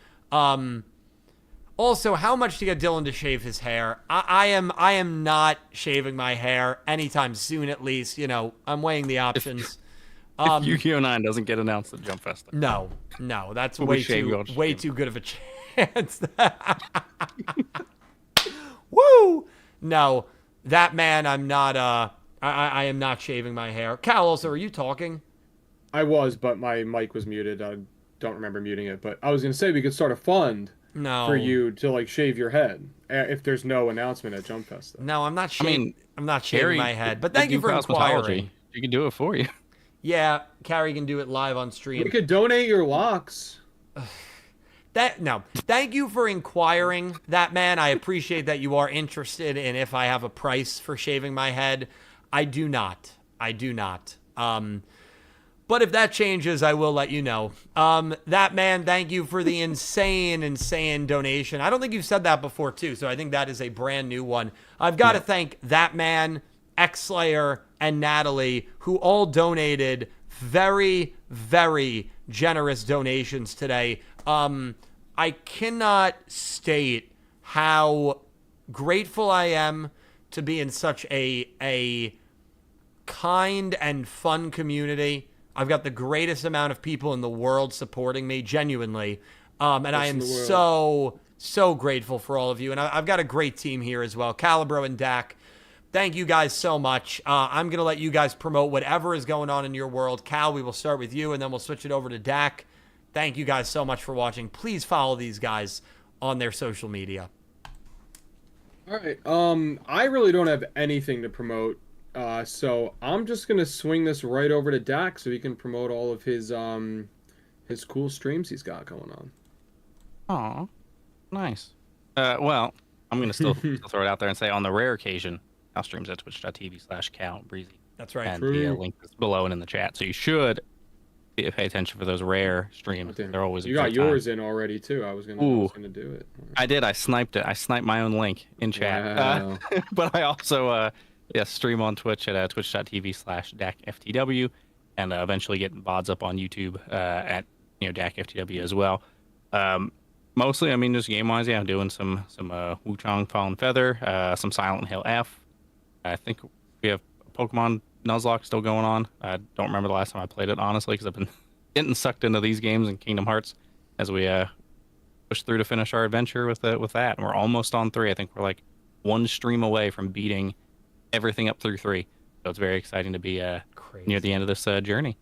Also, how much to get Dylan to shave his hair? I am not shaving my hair anytime soon, at least. You know, I'm weighing the options. If Yu-Gi-Oh! 9 doesn't get announced at Jump Fest. No, that's We'll way shave you on too good of a chance. Woo! No, that man, I'm not. I am not shaving my hair. Cal, also, are you talking? I was, but my mic was muted. I don't remember muting it. But I was gonna say we could start a fund for you to like shave your head if there's no announcement at Jump Fest. Though. No, I'm not shaving. I'm not shaving Carrie, my head. But thank you for inquiring. You can do it for you. Yeah, Carrie can do it live on stream. We could donate your locks. Thank you for inquiring, that man. I appreciate that you are interested in if I have a price for shaving my head. I do not. But if that changes, I will let you know. That man, thank you for the insane donation. I don't think you've said that before, too, so I think that is a brand new one. I've got to thank that man, X-Slayer, and Natalie, who all donated very, very generous donations today. I cannot state how grateful I am to be in such a kind and fun community. I've got the greatest amount of people in the world supporting me, genuinely. And I am so grateful for all of you. And I've got a great team here as well. Calibro and Dak, thank you guys so much. I'm going to let you guys promote whatever is going on in your world. Cal, we will start with you, and then we'll switch it over to Dak. Thank you guys so much for watching. Please follow these guys on their social media. All right. I really don't have anything to promote. So I'm just gonna swing this right over to Dak so he can promote all of his cool streams he's got going on. Aw, nice. Well, I'm gonna still throw it out there and say on the rare occasion, Cal streams at twitch.tv/CalBreezy. That's right. And the link is below and in the chat. So you should pay attention for those rare streams. They're always you got yours in already too. I was gonna do it. I did. I sniped it. I sniped my own link in chat. Wow. But I also stream on Twitch at twitch.tv/DakFTW, and eventually get VODs up on YouTube at DakFTW as well. Mostly, I mean, just game wise, I'm doing some Wu Chang Fallen Feather, some Silent Hill F. I think we have Pokemon Nuzlocke still going on. I don't remember the last time I played it, honestly, because I've been getting sucked into these games and Kingdom Hearts as we push through to finish our adventure with that. And we're almost on 3. I think we're like one stream away from beating everything up through 3. So it's very exciting to be near the end of this journey.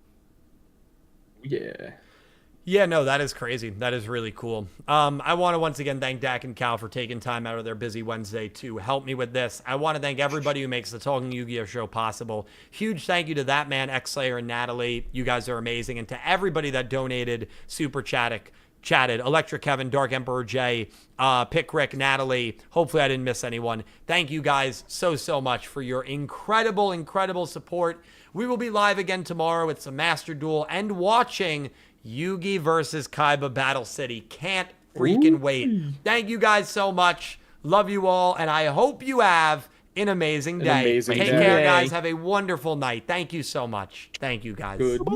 Yeah, no, that is crazy. That is really cool. I want to once again thank Dak and Cal for taking time out of their busy Wednesday to help me with this. I want to thank everybody who makes the Talking Yu-Gi-Oh! Show possible. Huge thank you to that man, X-Slayer, and Natalie. You guys are amazing. And to everybody that donated, super chatted, Electric Kevin, Dark Emperor J, Pick Rick, Natalie. Hopefully I didn't miss anyone. Thank you guys so much for your incredible support. We will be live again tomorrow with some Master Duel and watching Yugi versus Kaiba Battle City. Can't freaking wait. Thank you guys so much. Love you all, and I hope you have an amazing day. Take care, guys. Have a wonderful night. Thank you so much. Thank you, guys. Good night.